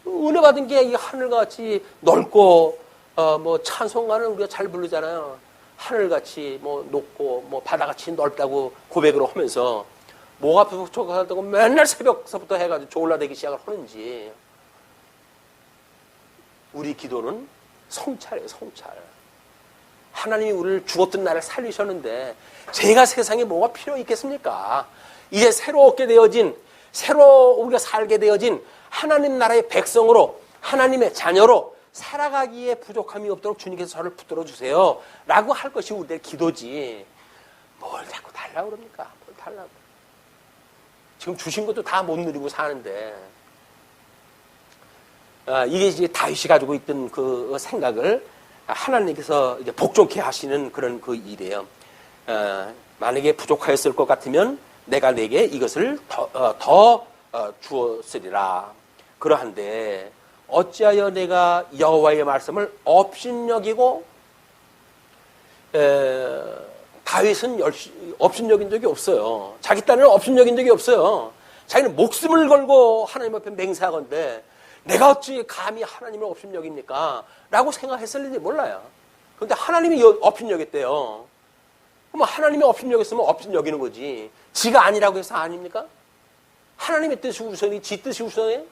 은혜 받은 게 이 하늘같이 넓고 뭐 찬송가는 우리가 잘 부르잖아요. 하늘같이 뭐 높고 뭐 바다같이 넓다고 고백을 하면서 뭐가 부족하다고 맨날 새벽서부터 해가지고 졸라대기 시작을 하는지. 우리 기도는 성찰이에요, 성찰. 하나님이 우리를 죽었던 날을 살리셨는데 제가 세상에 뭐가 필요 있겠습니까? 이제 새롭게 되어진, 우리가 살게 되어진 하나님 나라의 백성으로, 하나님의 자녀로 살아가기에 부족함이 없도록 주님께서 저를 붙들어 주세요 라고 할 것이 우리의 기도지. 뭘 자꾸 달라고 그럽니까? 뭘 달라고. 지금 주신 것도 다 못 누리고 사는데, 이게 이제 다윗이 가지고 있던 그 생각을 하나님께서 이제 복종케 하시는 그런 그 일이에요. 만약에 부족하였을 것 같으면 내가 내게 이것을 더 주었으리라. 그러한데 어찌하여 내가 여호와의 말씀을 업신여기고, 다윗은 업신여긴 적이 없어요. 자기 딴에는 업신여긴 적이 없어요. 자기는 목숨을 걸고 하나님 앞에 맹세하건대 내가 어찌 감히 하나님을 업신여깁니까? 라고 생각했을지 몰라요. 그런데 하나님이 업신여겼대요. 그럼 하나님이 업신여겼으면 업신여기는 거지. 지가 아니라고 해서 아닙니까? 하나님의 뜻이 우선이, 지 뜻이 우선이에요?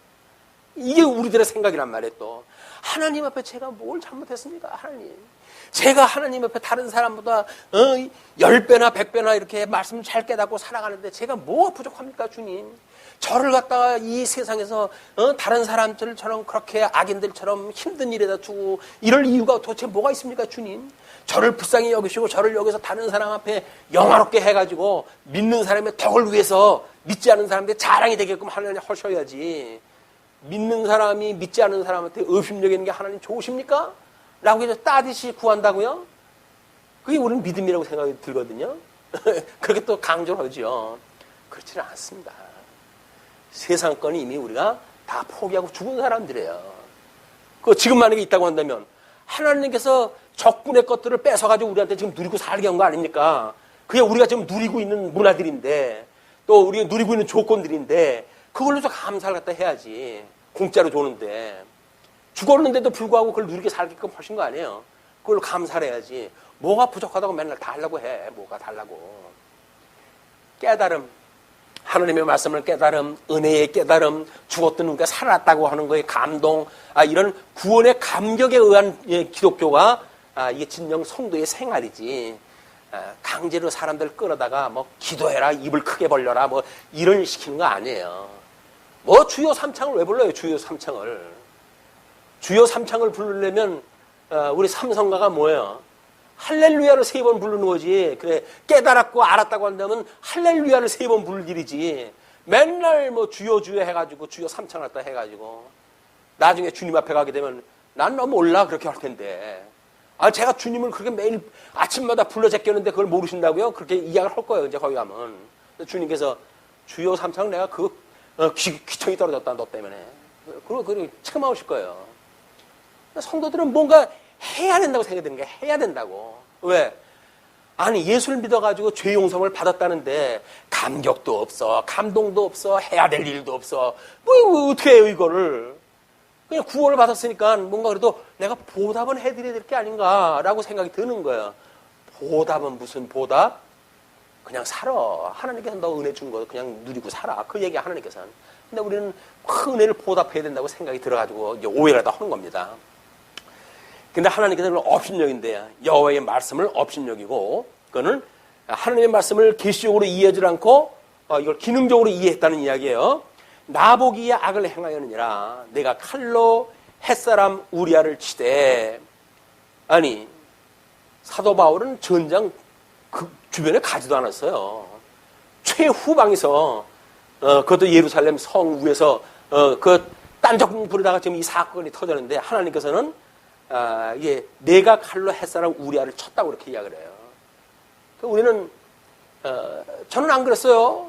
이게 우리들의 생각이란 말이에요. 또 하나님 앞에 제가 뭘 잘못했습니까? 하나님, 제가 하나님 앞에 다른 사람보다 10배나 100배나 이렇게 말씀을 잘 깨닫고 살아가는데 제가 뭐가 부족합니까? 주님, 저를 갖다가 이 세상에서 다른 사람들처럼 그렇게 악인들처럼 힘든 일에다 두고 이럴 이유가 도대체 뭐가 있습니까? 주님, 저를 불쌍히 여기시고 저를 여기서 다른 사람 앞에 영화롭게 해가지고 믿는 사람의 덕을 위해서 믿지 않은 사람들이 자랑이 되게끔 하나님 하셔야지. 믿는 사람이 믿지 않는 사람한테 업신여기는 게 하나님 좋으십니까? 라고 해서 따듯이 구한다고요? 그게 우리는 믿음이라고 생각이 들거든요. 그렇게 또 강조를 하죠. 그렇지는 않습니다. 세상 건이 이미 우리가 다 포기하고 죽은 사람들이에요. 그 지금 만약에 있다고 한다면 하나님께서 적군의 것들을 뺏어가지고 우리한테 지금 누리고 살게 한 거 아닙니까? 그게 우리가 지금 누리고 있는 문화들인데, 또 우리가 누리고 있는 조건들인데, 그걸로서 감사를 갖다 해야지. 공짜로 주는데. 죽었는데도 불구하고 그걸 누리게 살게끔 하신 거 아니에요? 그걸로 감사를 해야지. 뭐가 부족하다고 맨날 달라고 해. 뭐가 달라고. 깨달음. 하나님의 말씀을 깨달음, 은혜의 깨달음, 죽었던 우리가 살아났다고 하는 거에 감동, 이런 구원의 감격에 의한 기독교가 이게 진정 성도의 생활이지. 강제로 사람들 끌어다가 뭐 기도해라, 입을 크게 벌려라, 뭐 이런 시키는 거 아니에요. 뭐 주요 삼창을 왜 불러요? 주요 삼창을. 주요 삼창을 부르려면 우리 삼성가가 뭐예요? 할렐루야를 3번 부르는 거지. 그래, 깨달았고 알았다고 한다면 할렐루야를 3번 부를 일이지. 맨날 뭐 주여 주여 해가지고 주여 삼창을 갖다 해가지고 나중에 주님 앞에 가게 되면 난 너 몰라 그렇게 할 텐데. 제가 주님을 그렇게 매일 아침마다 불러 제꼈는데 그걸 모르신다고요? 그렇게 이야기를 할 거예요. 이제 거기 가면. 주님께서 주여 삼창 내가 귀청이 떨어졌다 너 때문에. 그리고 책망하실 거예요. 성도들은 뭔가 해야 된다고 생각되는 게 해야 된다고. 왜? 아니 예수를 믿어가지고 죄 용서를 받았다는데 감격도 없어, 감동도 없어, 해야 될 일도 없어. 뭐 어떻게 해요 이거를? 그냥 구원을 받았으니까 뭔가 그래도 내가 보답은 해드려야 될 게 아닌가라고 생각이 드는 거예요. 보답은 무슨 보답? 그냥 살아. 하나님께서 너 은혜 준 거 그냥 누리고 살아. 그 얘기야 하나님께서는. 근데 우리는 큰 은혜를 보답해야 된다고 생각이 들어가지고 이제 오해를 다 하는 겁니다. 근데 하나님께서는 업신여긴데 여호와의 말씀을 업신여기고 그거는 하나님의 말씀을 계시적으로 이해하지 않고 이걸 기능적으로 이해했다는 이야기예요. 나보기에 악을 행하였느니라. 내가 칼로 햇사람 우리아를 치되. 아니 사도 바울은 전장 그 주변에 가지도 않았어요. 최후방에서 그것도 예루살렘 성 위에서 그 딴적 부르다가 지금 이 사건이 터졌는데 하나님께서는 이게 내가 칼로 햇사람 우리아를 쳤다고 이렇게 이야기를 해요. 우리는 저는 안 그랬어요.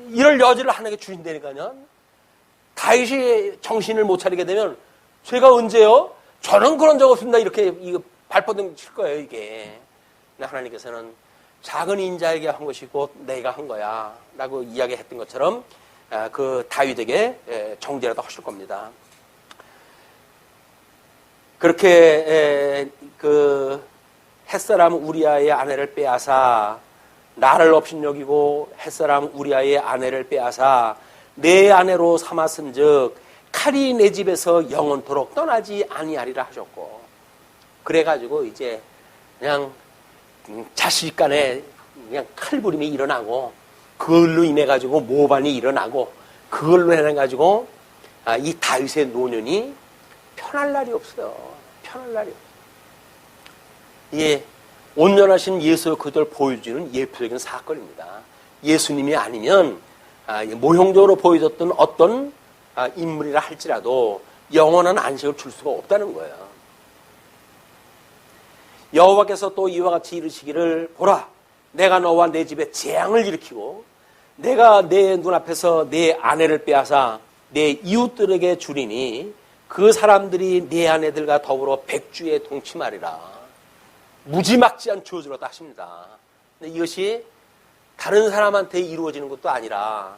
이럴 여지를 하나님께 주신다니까요. 다윗이 정신을 못 차리게 되면 제가 언제요? 저는 그런 적 없습니다. 이렇게 이거 발버둥 칠 거예요 이게. 하나님께서는 작은 인자에게 한 것이고 내가 한 거야 라고 이야기했던 것처럼 그 다윗에게 정죄라도 하실 겁니다. 그렇게 햇사람 우리아의 아내를 빼앗아 나를 업신여기고 햇사람 우리아의 아내를 빼앗아 내 아내로 삼았은즉 칼이 내 집에서 영원토록 떠나지 아니하리라 하셨고, 그래가지고 이제 그냥 자식 간에 그냥 칼부림이 일어나고, 그걸로 인해 가지고 모반이 일어나고, 그걸로 인해 가지고 이 다윗의 노년이 편할 날이 없어요. 편할 날이 없어요. 이게 온전하신 예수 그리스도를 보여주는 예표적인 사건입니다. 예수님이 아니면 모형적으로 보여줬던 어떤 인물이라 할지라도 영원한 안식을 줄 수가 없다는 거예요. 여호와께서 또 이와 같이 이르시기를, 보라, 내가 너와 내 집에 재앙을 일으키고 내가 내 눈앞에서 내 아내를 빼앗아 내 이웃들에게 주리니 그 사람들이 내 아내들과 더불어 백주에 동침하리라. 무지막지한 저주로다 하십니다. 근데 이것이 다른 사람한테 이루어지는 것도 아니라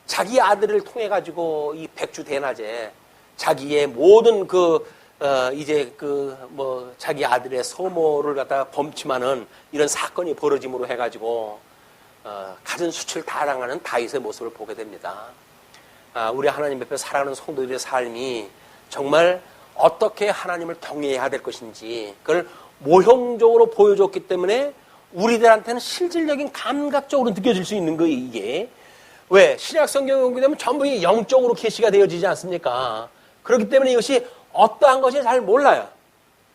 자기 아들을 통해 가지고 이 백주 대낮에 자기의 모든 자기 아들의 소모를 갖다가 범침하는 이런 사건이 벌어짐으로 해가지고 갖은 수치를 다 당하는 다윗의 모습을 보게 됩니다. 우리 하나님 앞에 살아가는 성도들의 삶이 정말 어떻게 하나님을 경외해야 될 것인지 그걸 모형적으로 보여줬기 때문에 우리들한테는 실질적인 감각적으로 느껴질 수 있는 거예요. 이게 왜 신약 성경에 오게 되면 전부 영적으로 계시가 되어지지 않습니까? 그렇기 때문에 이것이 어떠한 것이 잘 몰라요.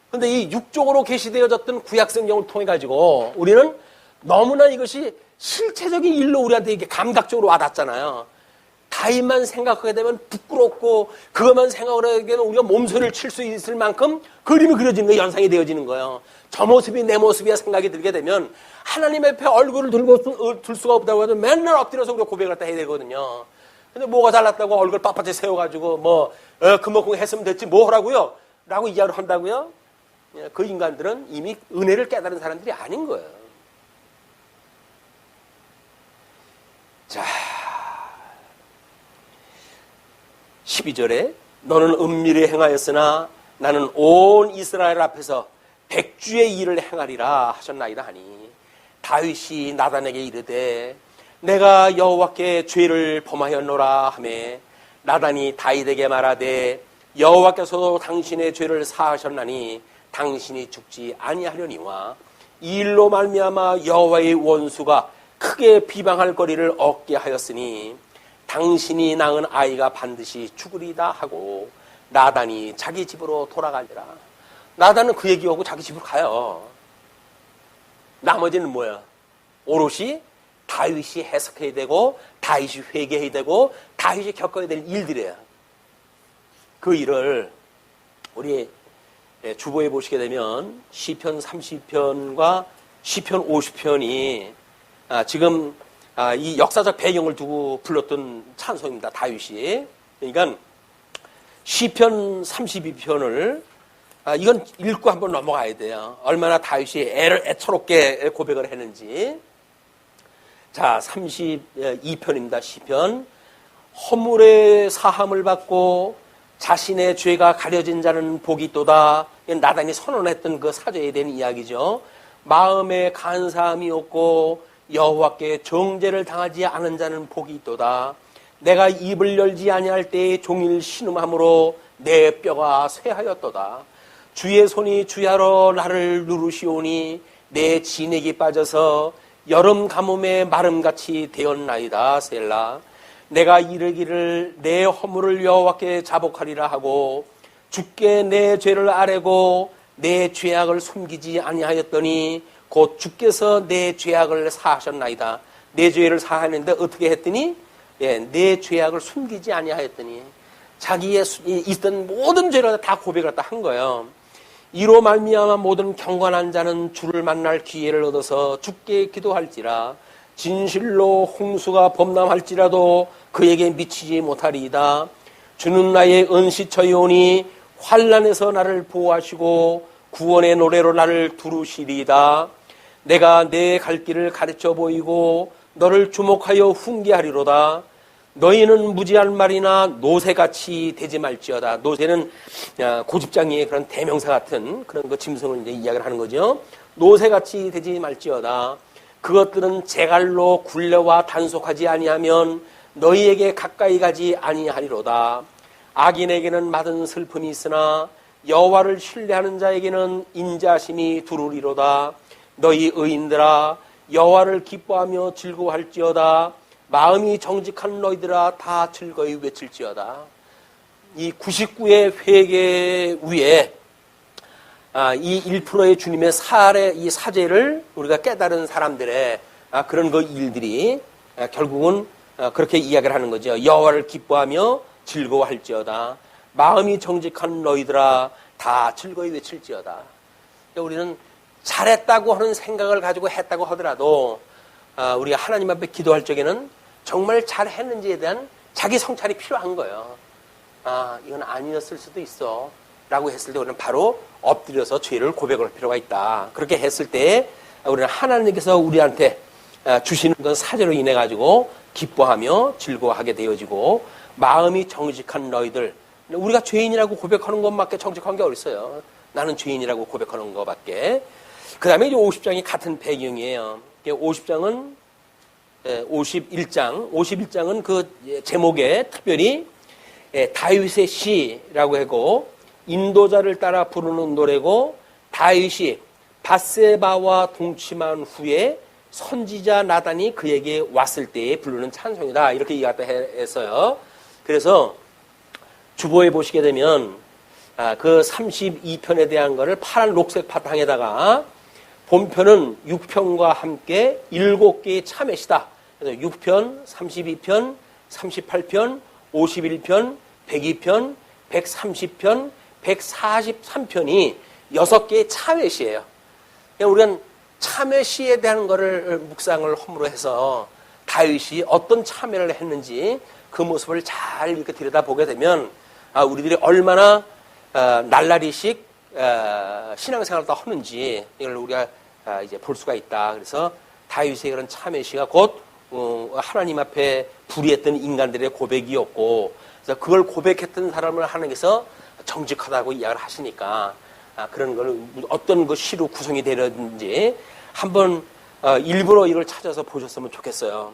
그런데 이 육적으로 계시되어졌던 구약 성경을 통해 가지고 우리는 너무나 이것이 실체적인 일로 우리한테 이게 감각적으로 와닿잖아요. 다윗만 생각하게 되면 부끄럽고 그것만 생각을 하게 되면 우리가 몸소리를 칠 수 있을 만큼 그림이 그려지는 거예요. 연상이 되어지는 거예요. 저 모습이 내 모습이야 생각이 들게 되면 하나님 앞에 얼굴을 둘 수가 없다고 해도 맨날 엎드려서 우리가 고백을 갖다 해야 되거든요. 근데 뭐가 잘났다고 얼굴 빳빳이 세워가지고 그만큼 했으면 됐지 뭐 하라고요? 라고 이야기를 한다고요? 그 인간들은 이미 은혜를 깨달은 사람들이 아닌 거예요. 자, 12절에 너는 은밀히 행하였으나 나는 온 이스라엘 앞에서 백주의 일을 행하리라 하셨나이다 하니, 다윗이 나단에게 이르되 내가 여호와께 죄를 범하였노라 하매 나단이 다윗에게 말하되 여호와께서도 당신의 죄를 사하셨나니 당신이 죽지 아니하려니와 이 일로 말미암아 여호와의 원수가 크게 비방할 거리를 얻게 하였으니 당신이 낳은 아이가 반드시 죽으리다 하고 나단이 자기 집으로 돌아가니라. 나단은 그 얘기하고 자기 집으로 가요. 나머지는 뭐야? 오롯이 다윗이 해석해야 되고 다윗이 회개해야 되고 다윗이 겪어야 될 일들이에요. 그 일을 우리 주보에 보시게 되면 시편 30편과 시편 50편이 지금 이 역사적 배경을 두고 불렀던 찬송입니다. 다윗이. 그러니까 시편 32편을 이건 읽고 한번 넘어가야 돼요. 얼마나 다윗이 애처롭게 고백을 했는지. 자, 32편입니다. 시편. 허물의 사함을 받고 자신의 죄가 가려진 자는 복이 있도다. 나단이 선언했던 그 사제에 대한 이야기죠. 마음에 간사함이 없고 여호와께 정죄를 당하지 않은 자는 복이 있도다. 내가 입을 열지 아니할 때에 종일 신음함으로 내 뼈가 쇠하였도다. 주의 손이 주야로 나를 누르시오니 내 진액이 빠져서 여름 가뭄에 마름같이 되었나이다. 셀라. 내가 이르기를 내 허물을 여호와께 자복하리라 하고 주께 내 죄를 아뢰고 내 죄악을 숨기지 아니하였더니 곧 주께서 내 죄악을 사하셨나이다. 내 죄를 사하는데 어떻게 했더니 내 죄악을 숨기지 아니하였더니 자기의 있던 모든 죄를 다 고백을 한 거예요. 이로 말미암아 모든 경건한 자는 주를 만날 기회를 얻어서 주께 기도할지라. 진실로 홍수가 범람할지라도 그에게 미치지 못하리이다. 주는 나의 은시처이오니 환난에서 나를 보호하시고 구원의 노래로 나를 두루시리이다. 내가 내 갈 길을 가르쳐 보이고 너를 주목하여 훈계하리로다. 너희는 무지한 말이나 노새같이 되지 말지어다. 노새는 고집장이의 그런 대명사 같은 그런 그 짐승을 이제 이야기를 하는 거죠. 노새같이 되지 말지어다. 그것들은 제갈로 굴레와 단속하지 아니하면 너희에게 가까이 가지 아니하리로다. 악인에게는 많은 슬픔이 있으나 여호와를 신뢰하는 자에게는 인자심이 두루리로다. 너희 의인들아 여호와를 기뻐하며 즐거워할지어다. 마음이 정직한 너희들아 다 즐거이 외칠지어다. 이 99의 회개 위에 이 1%의 주님의 이 사제를 우리가 깨달은 사람들의 그런 그 일들이 결국은 그렇게 이야기를 하는 거죠. 여호와를 기뻐하며 즐거워할지어다. 마음이 정직한 너희들아 다 즐거이 외칠지어다. 우리는 잘했다고 하는 생각을 가지고 했다고 하더라도 우리가 하나님 앞에 기도할 적에는 정말 잘했는지에 대한 자기 성찰이 필요한 거예요. 이건 아니었을 수도 있어 라고 했을 때 우리는 바로 엎드려서 죄를 고백할 필요가 있다. 그렇게 했을 때 우리는 하나님께서 우리한테 주시는 건 사제로 인해 가지고 기뻐하며 즐거워하게 되어지고, 마음이 정직한 너희들, 우리가 죄인이라고 고백하는 것밖에 정직한 게 어딨어요. 나는 죄인이라고 고백하는 것밖에. 그 다음에 이제 50장이 같은 배경이에요. 51장은 그 제목에 특별히 다윗의 시라고 하고 인도자를 따라 부르는 노래고, 다윗이 밧세바와 동침한 후에 선지자 나단이 그에게 왔을 때에 부르는 찬송이다. 이렇게 이해했다 했어요. 그래서 주보에 보시게 되면 그 32편에 대한 거를 파란 녹색 바탕에다가 본편은 6편과 함께 7개의 참회시다. 그래서 6편, 32편, 38편, 51편, 102편, 130편, 143편이 6개의 참회시예요. 우리는 참회시에 대한 거를 묵상을 허물어 해서 다윗이 어떤 참회를 했는지 그 모습을 잘 이렇게 들여다보게 되면 우리들이 얼마나 날라리식 신앙생활을 다 하는지 이걸 우리가 이제 볼 수가 있다. 그래서 다윗의 그런 참회시가 곧 하나님 앞에 불의했던 인간들의 고백이었고, 그래서 그걸 고백했던 사람을 하나님께서 정직하다고 이야기를 하시니까 그런 걸 어떤 그 시로 구성이 되는지 한번 일부러 이걸 찾아서 보셨으면 좋겠어요.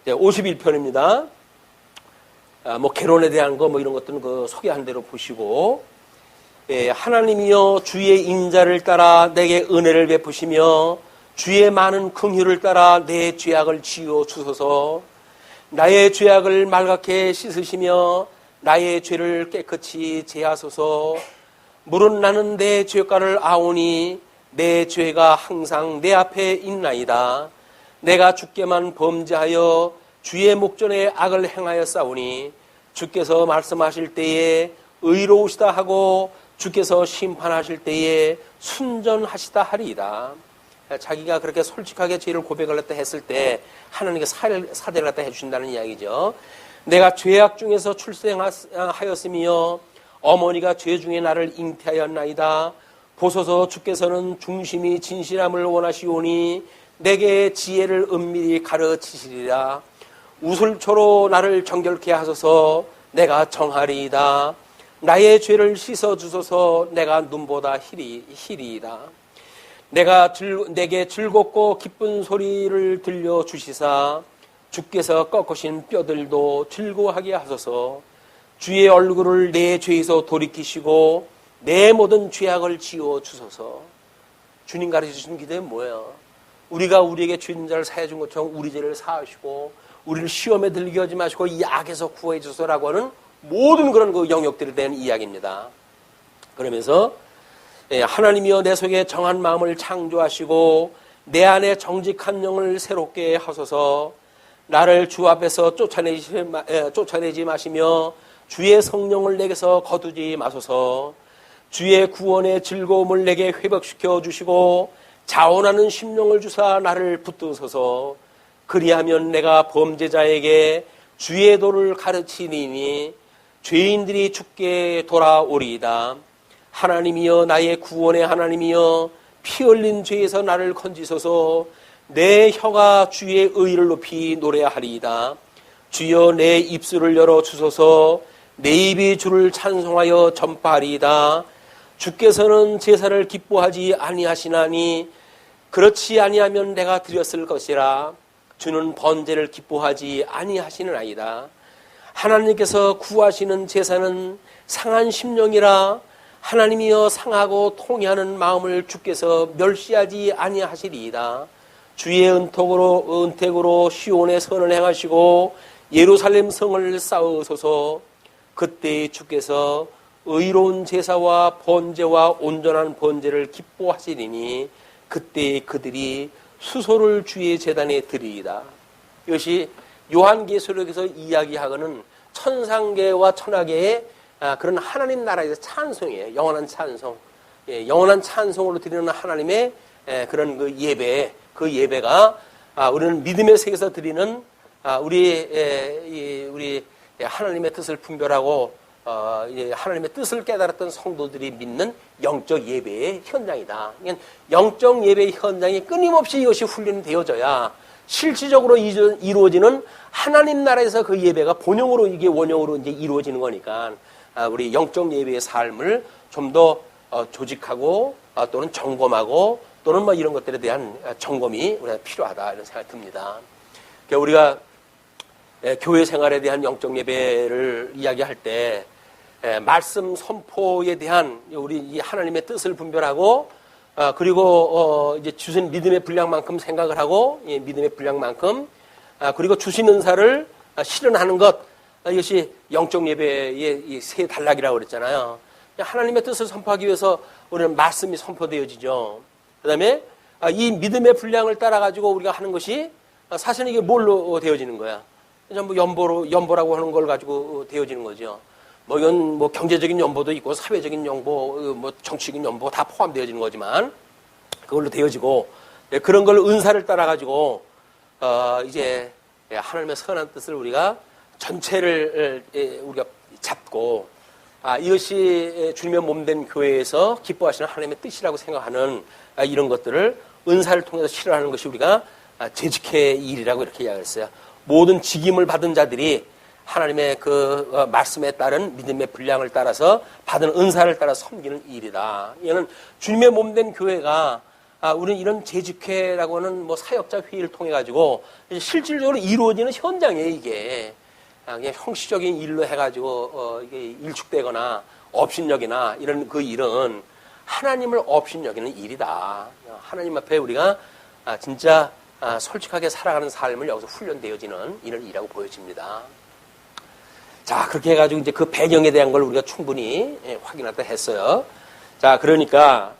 51편입니다. 뭐 개론에 대한 거 뭐 이런 것들은 그 소개한 대로 보시고, 하나님이여 주의 인자를 따라 내게 은혜를 베푸시며 주의 많은 긍휼을 따라 내 죄악을 지워 주소서. 나의 죄악을 말갛게 씻으시며 나의 죄를 깨끗이 제하소서. 물은 나는 내 죄가를 아오니 내 죄가 항상 내 앞에 있나이다. 내가 주께만 범죄하여 주의 목전에 악을 행하여 싸우니 주께서 말씀하실 때에 의로우시다 하고 주께서 심판하실 때에 순전하시다 하리이다. 자기가 그렇게 솔직하게 죄를 고백을 했을 때 하나님께 사대를 갖다 해주신다는 이야기죠. 내가 죄악 중에서 출생하였으며 어머니가 죄 중에 나를 잉태하였나이다. 보소서 주께서는 중심이 진실함을 원하시오니 내게 지혜를 은밀히 가르치시리라. 우슬초로 나를 정결케 하소서. 내가 정하리이다. 나의 죄를 씻어주소서. 내가 눈보다 희리이다. 내게 즐겁고 기쁜 소리를 들려주시사 주께서 꺾으신 뼈들도 즐거워하게 하소서. 주의 얼굴을 내 죄에서 돌이키시고 내 모든 죄악을 지워주소서. 주님 가르쳐주신 기도는 뭐예요? 우리가 우리에게 죄진 자를 사해 준 것처럼 우리 죄를 사하시고 우리를 시험에 들게 하지 마시고 이 악에서 구해 주소서라고 하는 모든 그런 그 영역들에 대한 이야기입니다. 그러면서 하나님이여 내 속에 정한 마음을 창조하시고 내 안에 정직한 영을 새롭게 하소서. 나를 주 앞에서 쫓아내지 마시며 주의 성령을 내게서 거두지 마소서. 주의 구원의 즐거움을 내게 회복시켜 주시고 자원하는 심령을 주사 나를 붙드소서. 그리하면 내가 범죄자에게 주의 도를 가르치리니 죄인들이 주께 돌아오리이다. 하나님이여 나의 구원의 하나님이여 피 흘린 죄에서 나를 건지소서. 내 혀가 주의 의를 높이 노래하리이다. 주여 내 입술을 열어 주소서. 내 입이 주를 찬송하여 전파하리이다. 주께서는 제사를 기뻐하지 아니하시나니 그렇지 아니하면 내가 드렸을 것이라. 주는 번제를 기뻐하지 아니하시느니이다. 하나님께서 구하시는 제사는 상한 심령이라. 하나님이여 상하고 통회하는 마음을 주께서 멸시하지 아니하시리이다. 주의 은택으로 시온의 선을 행하시고 예루살렘 성을 쌓으소서. 그때 주께서 의로운 제사와 번제와 온전한 번제를 기뻐하시리니 그때 그들이 수소를 주의 제단에 드리이다. 이것이 요한계시록에서 이야기하고는 천상계와 천하계의 그런 하나님 나라에서 찬송이에요. 영원한 찬송. 영원한 찬송으로 드리는 하나님의 그런 그 예배, 그 예배가 우리는 믿음의 세계에서 드리는 우리 하나님의 뜻을 분별하고 하나님의 뜻을 깨달았던 성도들이 믿는 영적 예배의 현장이다. 영적 예배의 현장이 끊임없이 이것이 훈련이 되어져야 실질적으로 이루어지는 하나님 나라에서 그 예배가 본영으로 이게 원형으로 이제 이루어지는 거니까 우리 영적 예배의 삶을 좀 더 조직하고 또는 점검하고 또는 뭐 이런 것들에 대한 점검이 우리가 필요하다 이런 생각이 듭니다. 그러니까 우리가 교회 생활에 대한 영적 예배를 이야기할 때 말씀 선포에 대한 우리 이 하나님의 뜻을 분별하고 그리고 이제 주신 믿음의 분량만큼 생각을 하고 믿음의 분량만큼 그리고 주신 은사를 실현하는 것 이것이 영적 예배의 이 세 단락이라고 그랬잖아요. 하나님의 뜻을 선포하기 위해서 우리는 말씀이 선포되어지죠. 그다음에 이 믿음의 분량을 따라 가지고 우리가 하는 것이 사실은 이게 뭘로 되어지는 거야? 전부 연보라고 하는 걸 가지고 되어지는 거죠. 뭐 이건 뭐 경제적인 연보도 있고 사회적인 연보, 뭐 정치적인 연보 다 포함되어지는 거지만 그걸로 되어지고 그런 걸 은사를 따라 가지고 이제 하나님의 선한 뜻을 우리가 전체를 우리가 잡고 이것이 주님의 몸된 교회에서 기뻐하시는 하나님의 뜻이라고 생각하는 이런 것들을 은사를 통해서 실현하는 것이 우리가 재직의 일이라고 이렇게 이야기했어요. 모든 직임을 받은 자들이 하나님의 그 말씀에 따른 믿음의 분량을 따라서 받은 은사를 따라 섬기는 일이다. 이거는 주님의 몸된 교회가 우리는 이런 재직회라고 하는 뭐 사역자 회의를 통해 가지고 실질적으로 이루어지는 현장이에요. 이게 그냥 형식적인 일로 해가지고 이게 일축되거나 업신여기나 이런 그 일은 하나님을 업신여기는 일이다. 하나님 앞에 우리가 진짜 솔직하게 살아가는 삶을 여기서 훈련되어지는 이런 일이라고 보여집니다. 자, 그렇게 해가지고 이제 그 배경에 대한 걸 우리가 충분히 확인하다 했어요. 자, 그러니까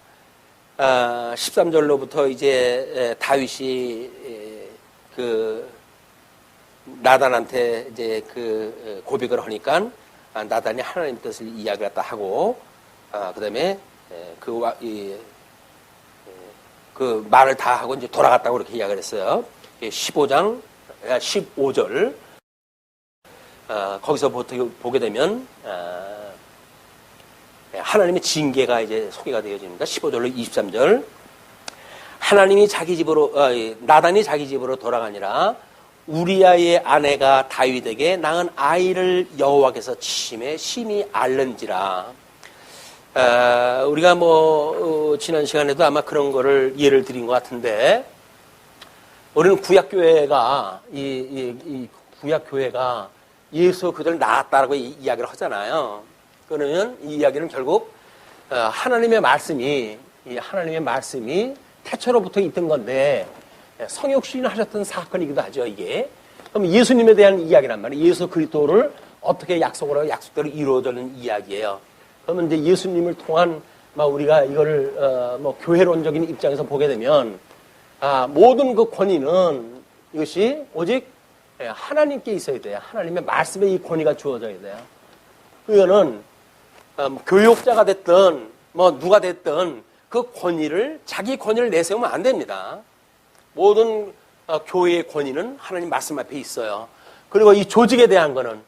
13절로부터 이제 다윗이 그 나단한테 이제 그 고백을 하니까 나단이 하나님 뜻을 이야기를 다 하고 그다음에 그 말을 다 하고 이제 돌아갔다고 그렇게 이야기를 했어요. 15절 거기서 보게 되면 하나님의 징계가 이제 소개가 되어집니다. 15절로 23절 하나님이 자기 집으로 나단이 자기 집으로 돌아가니라 우리아의 아내가 다윗에게 낳은 아이를 여호와께서 치심에 심히 앓는지라. 우리가 지난 시간에도 아마 그런 거를 예를 드린 것 같은데, 우리는 구약교회가, 이 구약교회가 예수 그들을 낳았다라고 이야기를 하잖아요. 그러면 이 이야기는 결국, 하나님의 말씀이 태초로부터 있던 건데, 성육신하셨던 사건이기도 하죠, 이게. 그럼 예수님에 대한 이야기란 말이에요. 예수 그리스도를 어떻게 약속을 하고 약속대로 이루어지는 이야기예요. 그러면 이제 예수님을 통한 우리가 이거를 교회론적인 입장에서 보게 되면 모든 그 권위는 이것이 오직 하나님께 있어야 돼요. 하나님의 말씀에 이 권위가 주어져야 돼요. 이거는 교육자가 됐든 누가 됐든 그 권위를 자기 권위를 내세우면 안 됩니다. 모든 교회의 권위는 하나님 말씀 앞에 있어요. 그리고 이 조직에 대한 거는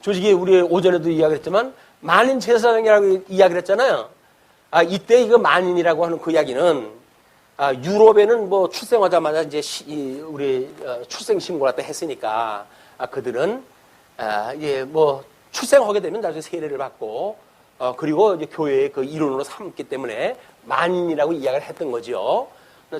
조직이 우리 오전에도 이야기했지만 만인 제사장이라고 이야기를 했잖아요. 이때 이거 만인이라고 하는 그 이야기는 유럽에는 출생하자마자 이제 우리 출생 신고를 때 했으니까 그들은 출생하게 되면 나중에 세례를 받고 그리고 이제 교회의 그 이론으로 삼기 때문에 만인이라고 이야기를 했던 거죠.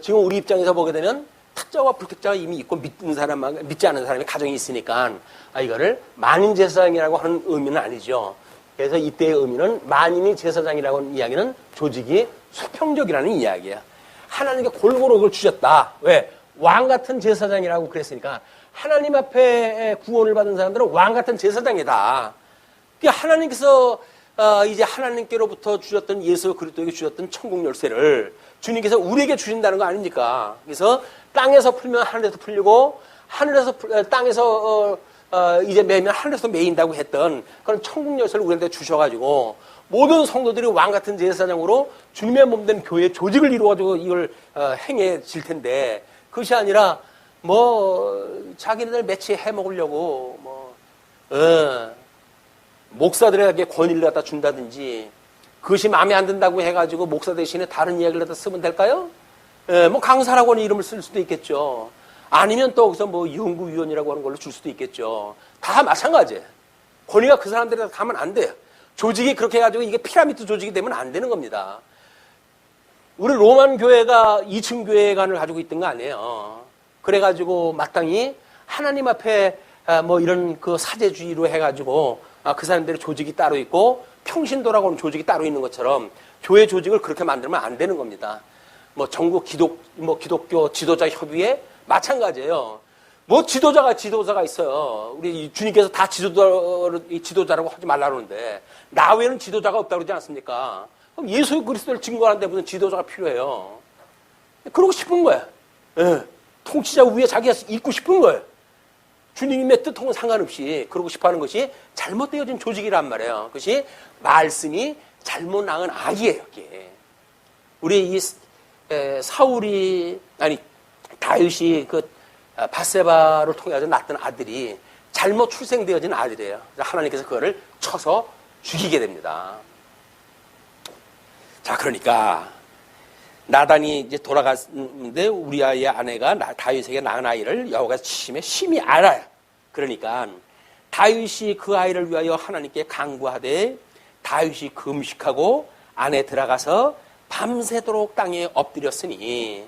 지금 우리 입장에서 보게 되면 특자와 불특자가 이미 있고 믿는 사람만 믿지 않는 사람이 가정이 있으니까 이거를 만인 제사장이라고 하는 의미는 아니죠. 그래서 이때의 의미는 만인이 제사장이라고 하는 이야기는 조직이 수평적이라는 이야기야. 하나님께 골고루 그걸 주셨다. 왜? 왕 같은 제사장이라고 그랬으니까 하나님 앞에 구원을 받은 사람들은 왕 같은 제사장이다. 그러니까 하나님께서 이제 하나님께로부터 주셨던 예수 그리스도에게 주셨던 천국 열쇠를 주님께서 우리에게 주신다는 거 아닙니까? 그래서 땅에서 풀면 하늘에서 풀리고 하늘에서 땅에서 이제 매면 하늘에서 매인다고 했던 그런 천국 열쇠를 우리한테 주셔가지고 모든 성도들이 왕 같은 제사장으로 주님의 몸된 교회 조직을 이루어가지고 이걸 행해질 텐데 그것이 아니라 자기네들 매치해 먹으려고 목사들에게 권위를 갖다 준다든지 그것이 마음에 안 든다고 해가지고 목사 대신에 다른 이야기를 갖다 쓰면 될까요? 강사라고 하는 이름을 쓸 수도 있겠죠. 아니면 또 거기서 연구위원이라고 하는 걸로 줄 수도 있겠죠. 다 마찬가지예요. 권위가 그 사람들한테 가면 안 돼요. 조직이 그렇게 해가지고 이게 피라미드 조직이 되면 안 되는 겁니다. 우리 로만 교회가 2층 교회관을 가지고 있던 거 아니에요. 그래가지고 마땅히 하나님 앞에 이런 그 사제주의로 해가지고 그 사람들의 조직이 따로 있고 평신도라고 하는 조직이 따로 있는 것처럼 교회 조직을 그렇게 만들면 안 되는 겁니다. 전국 기독교 지도자 협의회 마찬가지예요. 지도자가 있어요. 우리 주님께서 다 지도자라고 하지 말라는데 나 외에는 지도자가 없다고 그러지 않습니까? 그럼 예수 그리스도를 증거하는데 무슨 지도자가 필요해요. 그러고 싶은 거예요. 통치자 위에 자기가 있고 싶은 거예요. 주님의 뜻하고는 상관없이 그러고 싶어하는 것이 잘못되어진 조직이란 말이에요. 그것이 말씀이 잘못 낳은 아기예요. 이게. 우리 다윗이 바세바를 통해서 낳던 아들이 잘못 출생되어진 아들이에요. 하나님께서 그거를 쳐서 죽이게 됩니다. 자, 그러니까 나단이 이제 돌아갔는데 우리아의 아내가 다윗에게 낳은 아이를 여호와가 심히 알아요. 그러니까 다윗이 그 아이를 위하여 하나님께 간구하되 다윗이 금식하고 안에 들어가서 밤새도록 땅에 엎드렸으니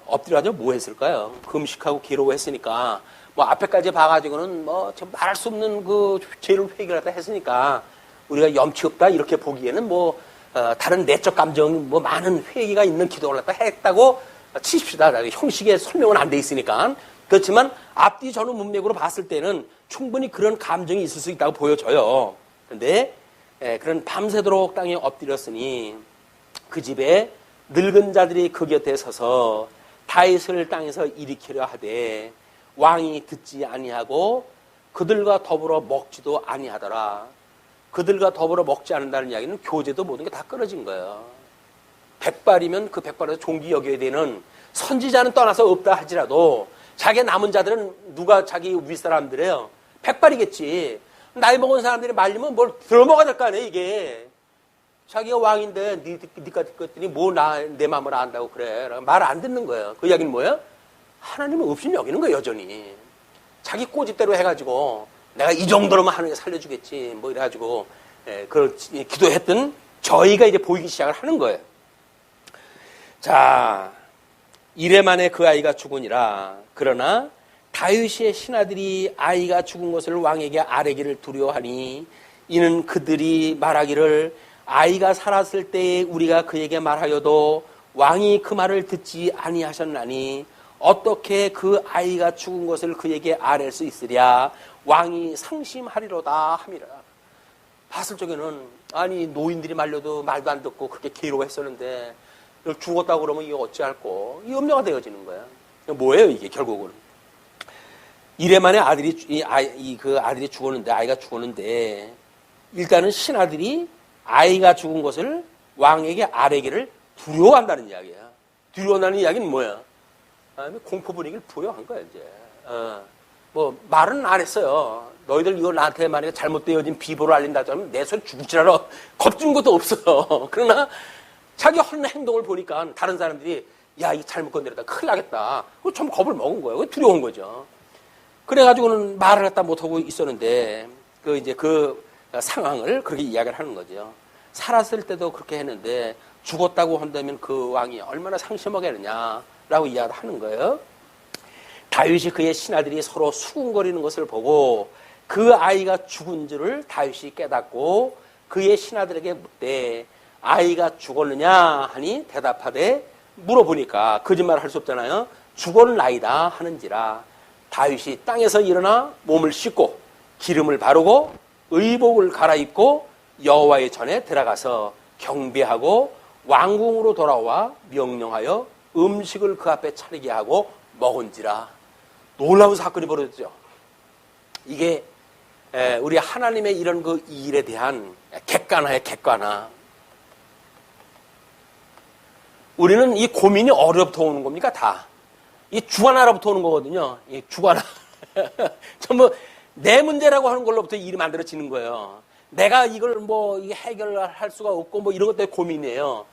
엎드려가지고 뭐 했을까요? 금식하고 기로했으니까 앞에까지 봐가지고는 말할 수 없는 그 죄를 회개를 하다 했으니까 우리가 염치 없다 이렇게 보기에는 다른 내적 감정 많은 회개가 있는 기도를 갖다 했다고 치십시다. 형식에 설명은 안 돼 있으니까. 그렇지만 앞뒤 전후 문맥으로 봤을 때는 충분히 그런 감정이 있을 수 있다고 보여져요. 그런데 그런 밤새도록 땅에 엎드렸으니 그 집에 늙은 자들이 그 곁에 서서 다윗을 땅에서 일으키려 하되 왕이 듣지 아니하고 그들과 더불어 먹지도 아니하더라. 그들과 더불어 먹지 않는다는 이야기는 교제도 모든 게 다 끊어진 거예요. 백발이면 그 백발에서 종기 여겨야 되는 선지자는 떠나서 없다 하지라도 자기 남은 자들은 누가 자기 윗사람들이에요. 백발이겠지. 나이 먹은 사람들이 말리면 뭘 들어먹어야 될 거 아니에요, 이게. 자기가 왕인데 니가 듣겠더니 내 마음을 안다고 그래. 말 안 듣는 거예요. 그 이야기는 뭐예요? 하나님은 없인 여기는 거예요, 여전히. 자기 꼬집대로 해가지고 내가 이 정도로만 하는 게 살려주겠지. 이래가지고 그걸 기도했던 저희가 이제 보이기 시작을 하는 거예요. 자, 이래 만에 그 아이가 죽으니라. 그러나 다윗의 신하들이 아이가 죽은 것을 왕에게 아뢰기를 두려워하니 이는 그들이 말하기를 아이가 살았을 때에 우리가 그에게 말하여도 왕이 그 말을 듣지 아니하셨나니 어떻게 그 아이가 죽은 것을 그에게 아뢰 수 있으랴. 왕이 상심하리로다 함이라. 봤을 적에는 노인들이 말려도 말도 안 듣고 그렇게 괴로워했었는데 죽었다고 그러면 이게 어찌할꼬. 이 염려가 되어지는 거야. 뭐예요 이게 결국은. 이래 만에 아들이 죽었는데 아이가 죽었는데 일단은 신하들이 아이가 죽은 것을 왕에게 아뢰기를 두려워한다는 이야기야. 두려워한다는 이야기는 뭐야? 공포 분위기를 부여한 거야 이제. 말은 안 했어요. 너희들 이거 나한테 만약에 잘못되어진 비보를 알린다 하면 내 손 죽을 줄 알아. 겁준 것도 없어요. 그러나 자기 하는 행동을 보니까 다른 사람들이 야, 이 잘못 건드렸다. 큰일 나겠다. 좀 겁을 먹은 거예요. 두려운 거죠. 그래가지고는 말을 갖다 못하고 있었는데 그 상황을 그렇게 이야기를 하는 거죠. 살았을 때도 그렇게 했는데 죽었다고 한다면 그 왕이 얼마나 상심하겠느냐라고 이야기하는 거예요. 다윗이 그의 신하들이 서로 수군거리는 것을 보고 그 아이가 죽은 줄을 다윗이 깨닫고 그의 신하들에게 묻되 아이가 죽었느냐 하니 대답하되 물어보니까 거짓말 할 수 없잖아요. 죽었나이다 하는지라. 다윗이 땅에서 일어나 몸을 씻고 기름을 바르고 의복을 갈아입고 여호와의 전에 들어가서 경배하고 왕궁으로 돌아와 명령하여 음식을 그 앞에 차리게 하고 먹은지라. 놀라운 사건이 벌어졌죠. 이게 우리 하나님의 이런 그 일에 대한 객관화예요, 객관화. 우리는 이 고민이 어려부터 오는 겁니까? 다. 이 주관하라부터 오는 거거든요. 이 주관하. 전부 내 문제라고 하는 걸로부터 일이 만들어지는 거예요. 내가 이걸 뭐 해결할 수가 없고 뭐 이런 것 때문에 고민이에요.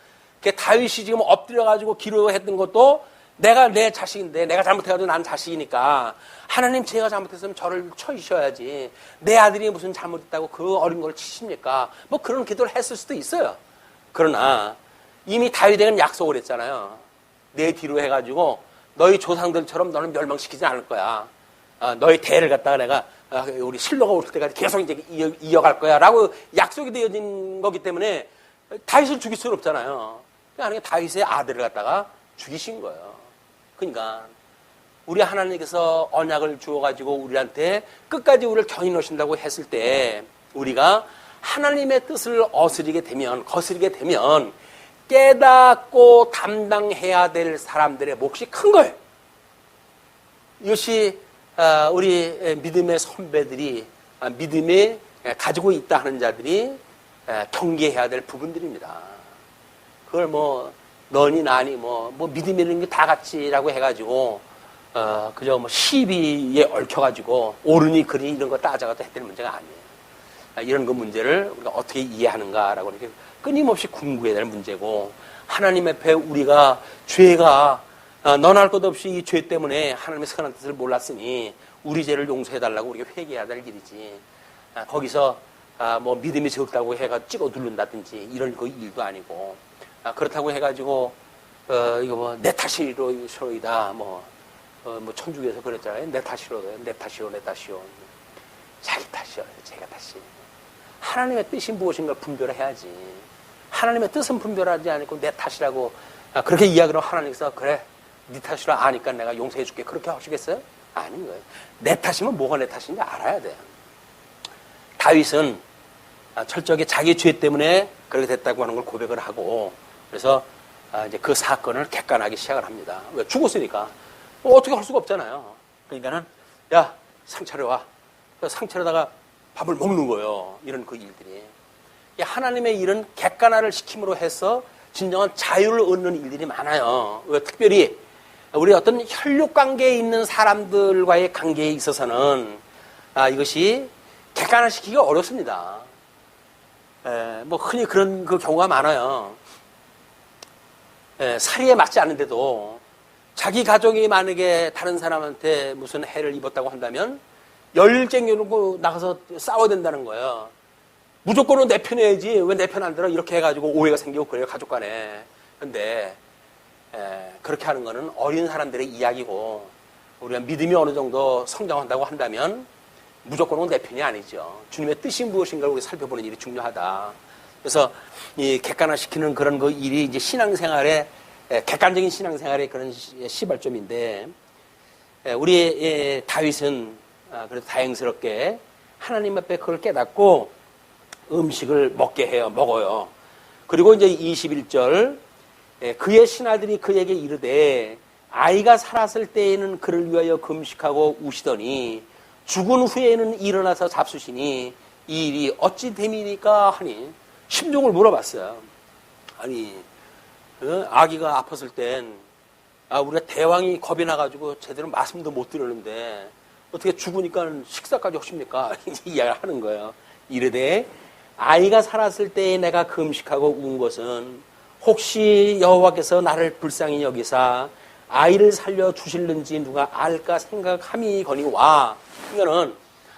다윗이 지금 엎드려가지고 기도했던 것도 내가 내 자식인데 내가 잘못해가지고 난 자식이니까 하나님 제가 잘못했으면 저를 쳐주셔야지. 내 아들이 무슨 잘못했다고 그 어린 걸 치십니까? 뭐 그런 기도를 했을 수도 있어요. 그러나 이미 다윗에게는 약속을 했잖아요. 내 뒤로 해가지고 너희 조상들처럼 너는 멸망시키지 않을 거야. 너희 대를 갖다가 내가 우리 실로가 올 때까지 계속 이제 이어갈 거야 라고 약속이 되어진 거기 때문에 다윗을 죽일 수는 없잖아요. 그러니까 다윗의 아들을 갖다가 죽이신 거예요. 그러니까 우리 하나님께서 언약을 주어가지고 우리한테 끝까지 우리를 견인하신다고 했을 때 우리가 하나님의 뜻을 거스르게 되면 깨닫고 담당해야 될 사람들의 몫이 큰 거예요. 이것이 우리 믿음의 선배들이 믿음에 가지고 있다 하는 자들이 경계해야 될 부분들입니다. 그걸 뭐 너니 나니 뭐 믿음이 있는 게 다 같이라고 해가지고 그저 뭐 시비에 얽혀가지고 옳으니 그리 이런 거 따져가도 해야 될 문제가 아니에요. 이런 그 문제를 우리가 어떻게 이해하는가라고 이렇게 끊임없이 궁구해야 될 문제고 하나님 앞에 우리가 죄가 너나 할 것 없이 이 죄 때문에 하나님의 선한 뜻을 몰랐으니 우리 죄를 용서해달라고 우리가 회개해야 될 일이지. 거기서 뭐 믿음이 적다고 해가 찍어 누른다든지 이런 그 일도 아니고 그렇다고 해가지고 이거 뭐 내 탓이로이다 뭐 천주교에서 그랬잖아요. 내 탓이로 내 탓이요. 자기 탓이요. 제가 탓이. 하나님의 뜻이 무엇인가 분별을 해야지. 하나님의 뜻은 분별하지 않고 내 탓이라고 그렇게 이야기를 하나님께서 그래 네 탓이라 아니까 내가 용서해 줄게 그렇게 하시겠어요? 아닌 거예요. 내 탓이면 뭐가 내 탓인지 알아야 돼요. 다윗은 철저하게 자기 죄 때문에 그렇게 됐다고 하는 걸 고백을 하고 그래서 이제 그 사건을 객관하기 시작을 합니다. 왜? 죽었으니까 어떻게 할 수가 없잖아요. 그러니까는 야 상 차려와. 상 차려다가 밥을 먹는 거예요. 이런 그 일들이. 하나님의 일은 객관화를 시킴으로 해서 진정한 자유를 얻는 일들이 많아요. 왜? 특별히 우리 어떤 혈육 관계에 있는 사람들과의 관계에 있어서는 이것이 객관화시키기가 어렵습니다. 뭐 흔히 그런 그 경우가 많아요. 사리에 맞지 않는데도 자기 가족이 만약에 다른 사람한테 무슨 해를 입었다고 한다면 열쟁이로 나가서 싸워야 된다는 거예요. 무조건은 내 편해야지 왜 내 편 안 들어 이렇게 해가지고 오해가 생기고 그래요 가족 간에. 근데 그렇게 하는 거는 어린 사람들의 이야기고 우리가 믿음이 어느 정도 성장한다고 한다면 무조건은 내 편이 아니죠. 주님의 뜻이 무엇인가를 우리 살펴보는 일이 중요하다. 그래서 이 객관화시키는 그런 그 일이 이제 신앙생활에 객관적인 신앙생활의 그런 시발점인데 우리 다윗은 그래도 다행스럽게 하나님 앞에 그걸 깨닫고 음식을 먹어요. 그리고 이제 21절 그의 신하들이 그에게 이르되 아이가 살았을 때에는 그를 위하여 금식하고 우시더니 죽은 후에는 일어나서 잡수시니 이 일이 어찌 됨이니까 하니 심정을 물어봤어요. 아니 아기가 아팠을 땐 우리가 대왕이 겁이 나가지고 제대로 말씀도 못 드렸는데 어떻게 죽으니까 식사까지 하십니까? 이야기를 하는 거예요. 이르되 아이가 살았을 때에 내가 금식하고 운 것은 혹시 여호와께서 나를 불쌍히 여기사 아이를 살려 주실는지 누가 알까 생각함이거니와. 그러면은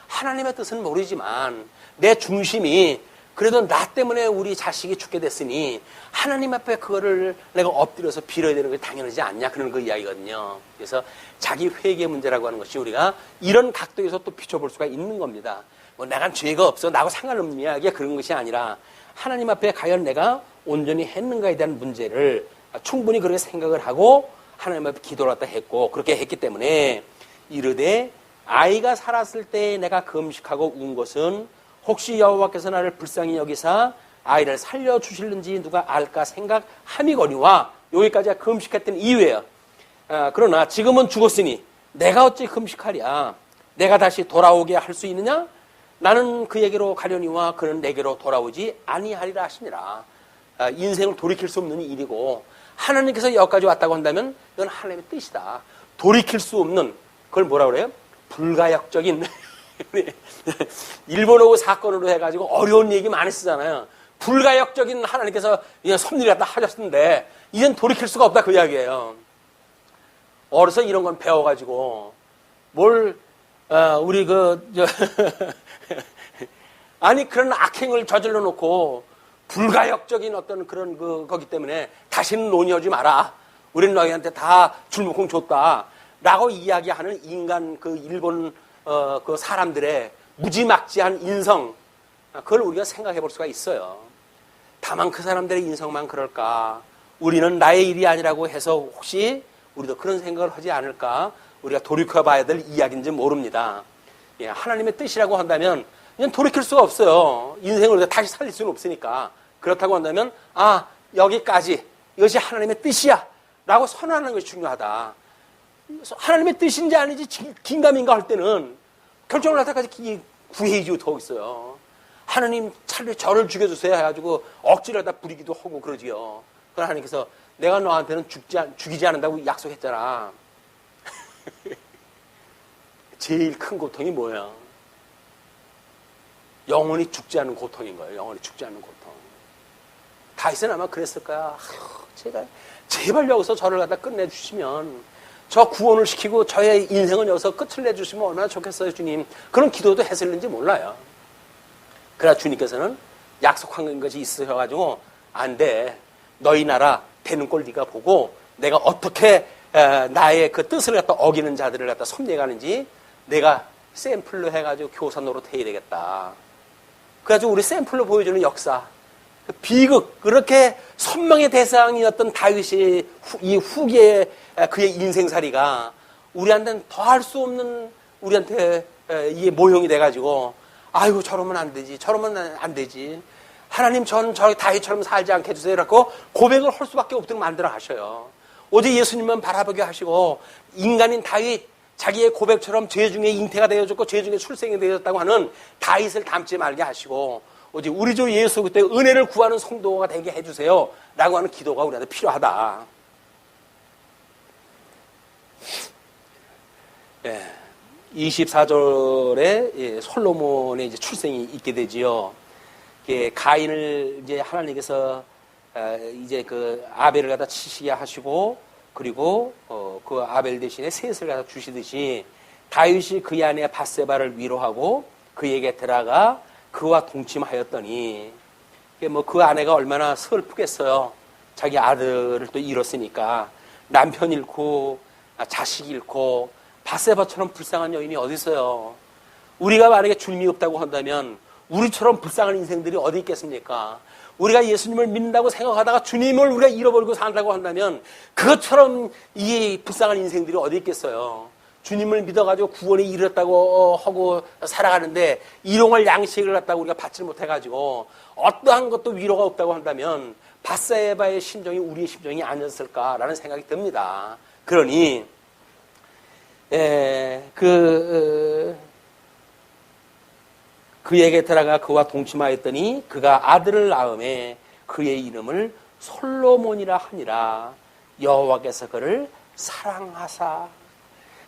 하나님의 뜻은 모르지만 내 중심이 그래도 나 때문에 우리 자식이 죽게 됐으니 하나님 앞에 그거를 내가 엎드려서 빌어야 되는 게 당연하지 않냐, 그런 그 이야기거든요. 그래서 자기 회개 문제라고 하는 것이 우리가 이런 각도에서 또 비춰볼 수가 있는 겁니다. 뭐 내가 죄가 없어, 나하고 상관없는 이야기야, 그런 것이 아니라 하나님 앞에 과연 내가 온전히 했는가에 대한 문제를 충분히 그렇게 생각을 하고 하나님 앞에 기도를 갖다 했고, 그렇게 했기 때문에 이르되 아이가 살았을 때 내가 금식하고 운 것은 혹시 여호와께서 나를 불쌍히 여기사 아이를 살려주실는지 누가 알까 생각함이거니와, 여기까지가 금식했던 이유예요. 그러나 지금은 죽었으니 내가 어찌 금식하랴. 내가 다시 돌아오게 할 수 있느냐? 나는 그에게로 가려니와 그는 내게로 돌아오지 아니하리라 하시니라. 인생을 돌이킬 수 없는 일이고 하나님께서 여기까지 왔다고 한다면 이건 하나님의 뜻이다. 돌이킬 수 없는, 그걸 뭐라 그래요? 불가역적인 일본어고 사건으로 해가지고 어려운 얘기 많이 쓰잖아요. 불가역적인 하나님께서 섭리를 갖다 하셨는데 이젠 돌이킬 수가 없다, 그 이야기예요. 어려서 이런 건 배워가지고 우리 아니 그런 악행을 저질러 놓고 불가역적인 어떤 그런 거기 때문에 다시는 논의하지 마라. 우리는 너희한테 다 줄목공 줬다. 라고 이야기하는 인간, 그 일본 그 사람들의 무지막지한 인성, 그걸 우리가 생각해 볼 수가 있어요. 다만 그 사람들의 인성만 그럴까? 우리는 나의 일이 아니라고 해서 혹시 우리도 그런 생각을 하지 않을까? 우리가 돌이켜 봐야 될 이야기인지 모릅니다. 예, 하나님의 뜻이라고 한다면 그냥 돌이킬 수가 없어요. 인생을 다시 살릴 수는 없으니까. 그렇다고 한다면 여기까지 이것이 하나님의 뜻이야 라고 선언하는 것이 중요하다. 하나님의 뜻인지 아닌지 긴가민가 할 때는 결정을 할 때까지 구해이지고 더 있어요. 하나님 차라리 저를 죽여주세요 해가지고 억지로 하다 부리기도 하고 그러지요. 그러나 하나님께서 내가 너한테는 죽이지 않는다고 약속했잖아. 제일 큰 고통이 뭐예요? 영원히 죽지 않는 고통인 거예요. 영원히 죽지 않는 고통. 다윗은 아마 그랬을 거야. 제가 제발 여기서 저를 갖다 끝내주시면, 저 구원을 시키고 저의 인생은 여기서 끝을 내주시면 얼마나 좋겠어요, 주님. 그런 기도도 했을는지 몰라요. 그러나 주님께서는 약속한 것이 있으셔가지고 안 돼. 너희 나라 되는 꼴 네가 보고 내가 어떻게 나의 그 뜻을 갖다 어기는 자들을 갖다 섭리해가는지 내가 샘플로 해가지고 교사 노릇해야 되겠다. 그래가지고 우리 샘플로 보여주는 역사, 비극, 그렇게 선망의 대상이었던 다윗이 이 후기의 그의 인생살이가 우리한테는 더할 수 없는 우리한테 이게 모형이 돼가지고 아이고 저러면 안 되지, 저러면 안 되지, 하나님 전 저 다윗처럼 살지 않게 해주세요 라고 고백을 할 수밖에 없도록 만들어 하셔요. 오직 예수님만 바라보게 하시고 인간인 다윗, 자기의 고백처럼 죄 중에 잉태가 되어졌고 죄 중에 출생이 되어졌다고 하는 다윗을 닮지 말게 하시고 오직 우리 주 예수 그때 은혜를 구하는 성도가 되게 해주세요 라고 하는 기도가 우리한테 필요하다. 예, 24절에 솔로몬의 이제 출생이 있게 되지요. 가인을 이제 하나님께서 이제 그 아벨을 갖다 치시게 하시고 그리고 그 아벨 대신에 셋을 갖다 주시듯이 다윗이 그의 아내 밧세바를 위로하고 그에게 들어가 그와 동침하였더니 뭐 그 아내가 얼마나 슬프겠어요. 자기 아들을 또 잃었으니까 남편 잃고 자식 잃고 밧세바처럼 불쌍한 여인이 어디 있어요. 우리가 만약에 주님이 없다고 한다면 우리처럼 불쌍한 인생들이 어디 있겠습니까? 우리가 예수님을 믿는다고 생각하다가 주님을 우리가 잃어버리고 산다고 한다면 그것처럼 이 불쌍한 인생들이 어디 있겠어요. 주님을 믿어가지고 구원에 이르렀다고 하고 살아가는데 일용할 양식을 갖다가 우리가 받지 못해가지고 어떠한 것도 위로가 없다고 한다면 밧세바의 심정이 우리의 심정이 아니었을까라는 생각이 듭니다. 그러니 그에게 들어가 그와 동침하였더니 그가 아들을 낳음에 그의 이름을 솔로몬이라 하니라. 여호와께서 그를 사랑하사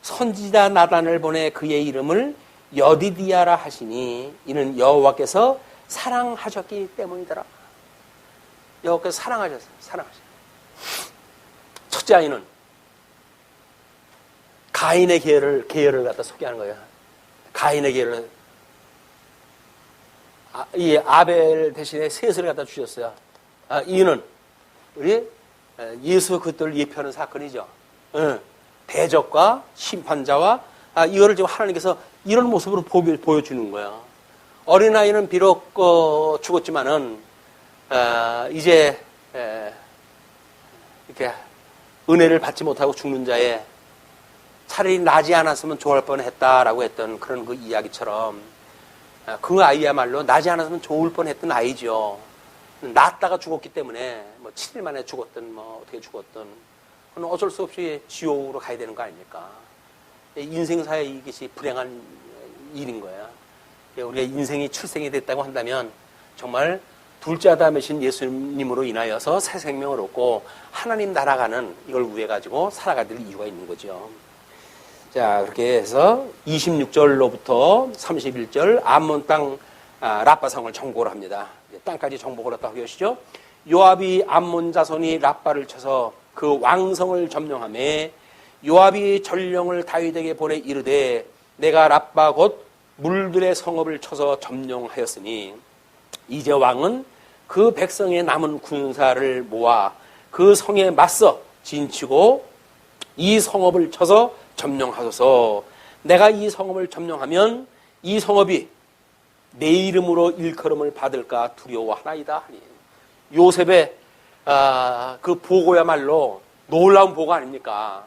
선지자 나단을 보내 그의 이름을 여디디아라 하시니 이는 여호와께서 사랑하셨기 때문이더라. 여호와께서 사랑하셨어요. 첫째 아이는 가인의 계열을 갖다 소개하는 거예요. 가인의 계열을 이 아벨 대신에 셋을 갖다 주셨어요. 이유는 우리 예수 그리스도를 예표하는 사건이죠. 대적과 심판자와 이거를 지금 하나님께서 이런 모습으로 보여주는 거예요. 어린아이는 비록 죽었지만은 이제 이렇게 은혜를 받지 못하고 죽는 자에 차라리 나지 않았으면 좋을 뻔했다라고 했던 그런 그 이야기처럼 그 아이야말로 나지 않았으면 좋을 뻔했던 아이죠. 낳았다가 죽었기 때문에 뭐 7일 만에 죽었든 뭐 어떻게 죽었든 그건 어쩔 수 없이 지옥으로 가야 되는 거 아닙니까? 인생사에 이것이 불행한 일인 거야. 우리가 인생이 출생이 됐다고 한다면 정말 둘째 아담이신 예수님으로 인하여서 새 생명을 얻고 하나님 나라가는 이걸 위해 가지고 살아가야 될 이유가 있는 거죠. 자, 그렇게 해서 26절로부터 31절 암몬 땅 라빠성을 정복을 합니다. 땅까지 정복을 했다고 하시죠. 요압이 암몬 자손이 라빠를 쳐서 그 왕성을 점령하매 요압이 전령을 다윗에게 보내 이르되 내가 라빠 곧 물들의 성읍을 쳐서 점령하였으니 이제 왕은 그 백성의 남은 군사를 모아 그 성에 맞서 진치고 이 성읍을 쳐서 점령하소서. 내가 이 성읍을 점령하면 이 성읍이 내 이름으로 일컬음을 받을까 두려워하나이다 하니. 요셉의 그 보고야말로 놀라운 보고 아닙니까?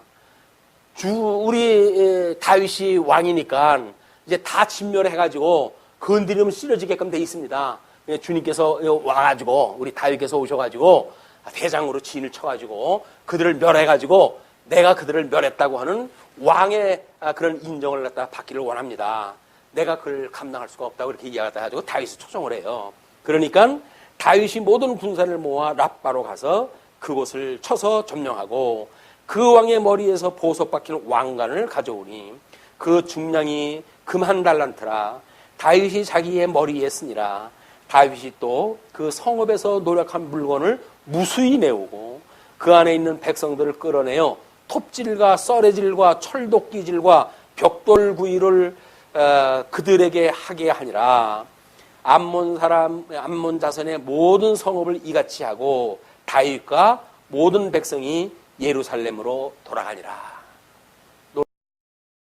우리 다윗이 왕이니까 이제 다 진멸해가지고 건드리면 쓰러지게끔 돼 있습니다. 주님께서 와가지고 우리 다윗께서 오셔가지고 대장으로 진을 쳐가지고 그들을 멸해가지고 내가 그들을 멸했다고 하는 왕의 그런 인정을 갖다 받기를 원합니다. 내가 그걸 감당할 수가 없다고 이렇게 이야기해가지고 다윗을 초청을 해요. 그러니까 다윗이 모든 군사를 모아 랍바로 가서 그곳을 쳐서 점령하고 그 왕의 머리에서 보석 박힌 왕관을 가져오니 그 중량이 금 1달란트라. 다윗이 자기의 머리에 쓰니라. 다윗이 또 그 성읍에서 노력한 물건을 무수히 메우고 그 안에 있는 백성들을 끌어내어 톱질과 썰애질과 철도끼질과 벽돌구이를 그들에게 하게 하니라. 암몬 자손의 모든 성읍을 이같이 하고 다윗과 모든 백성이 예루살렘으로 돌아가니라.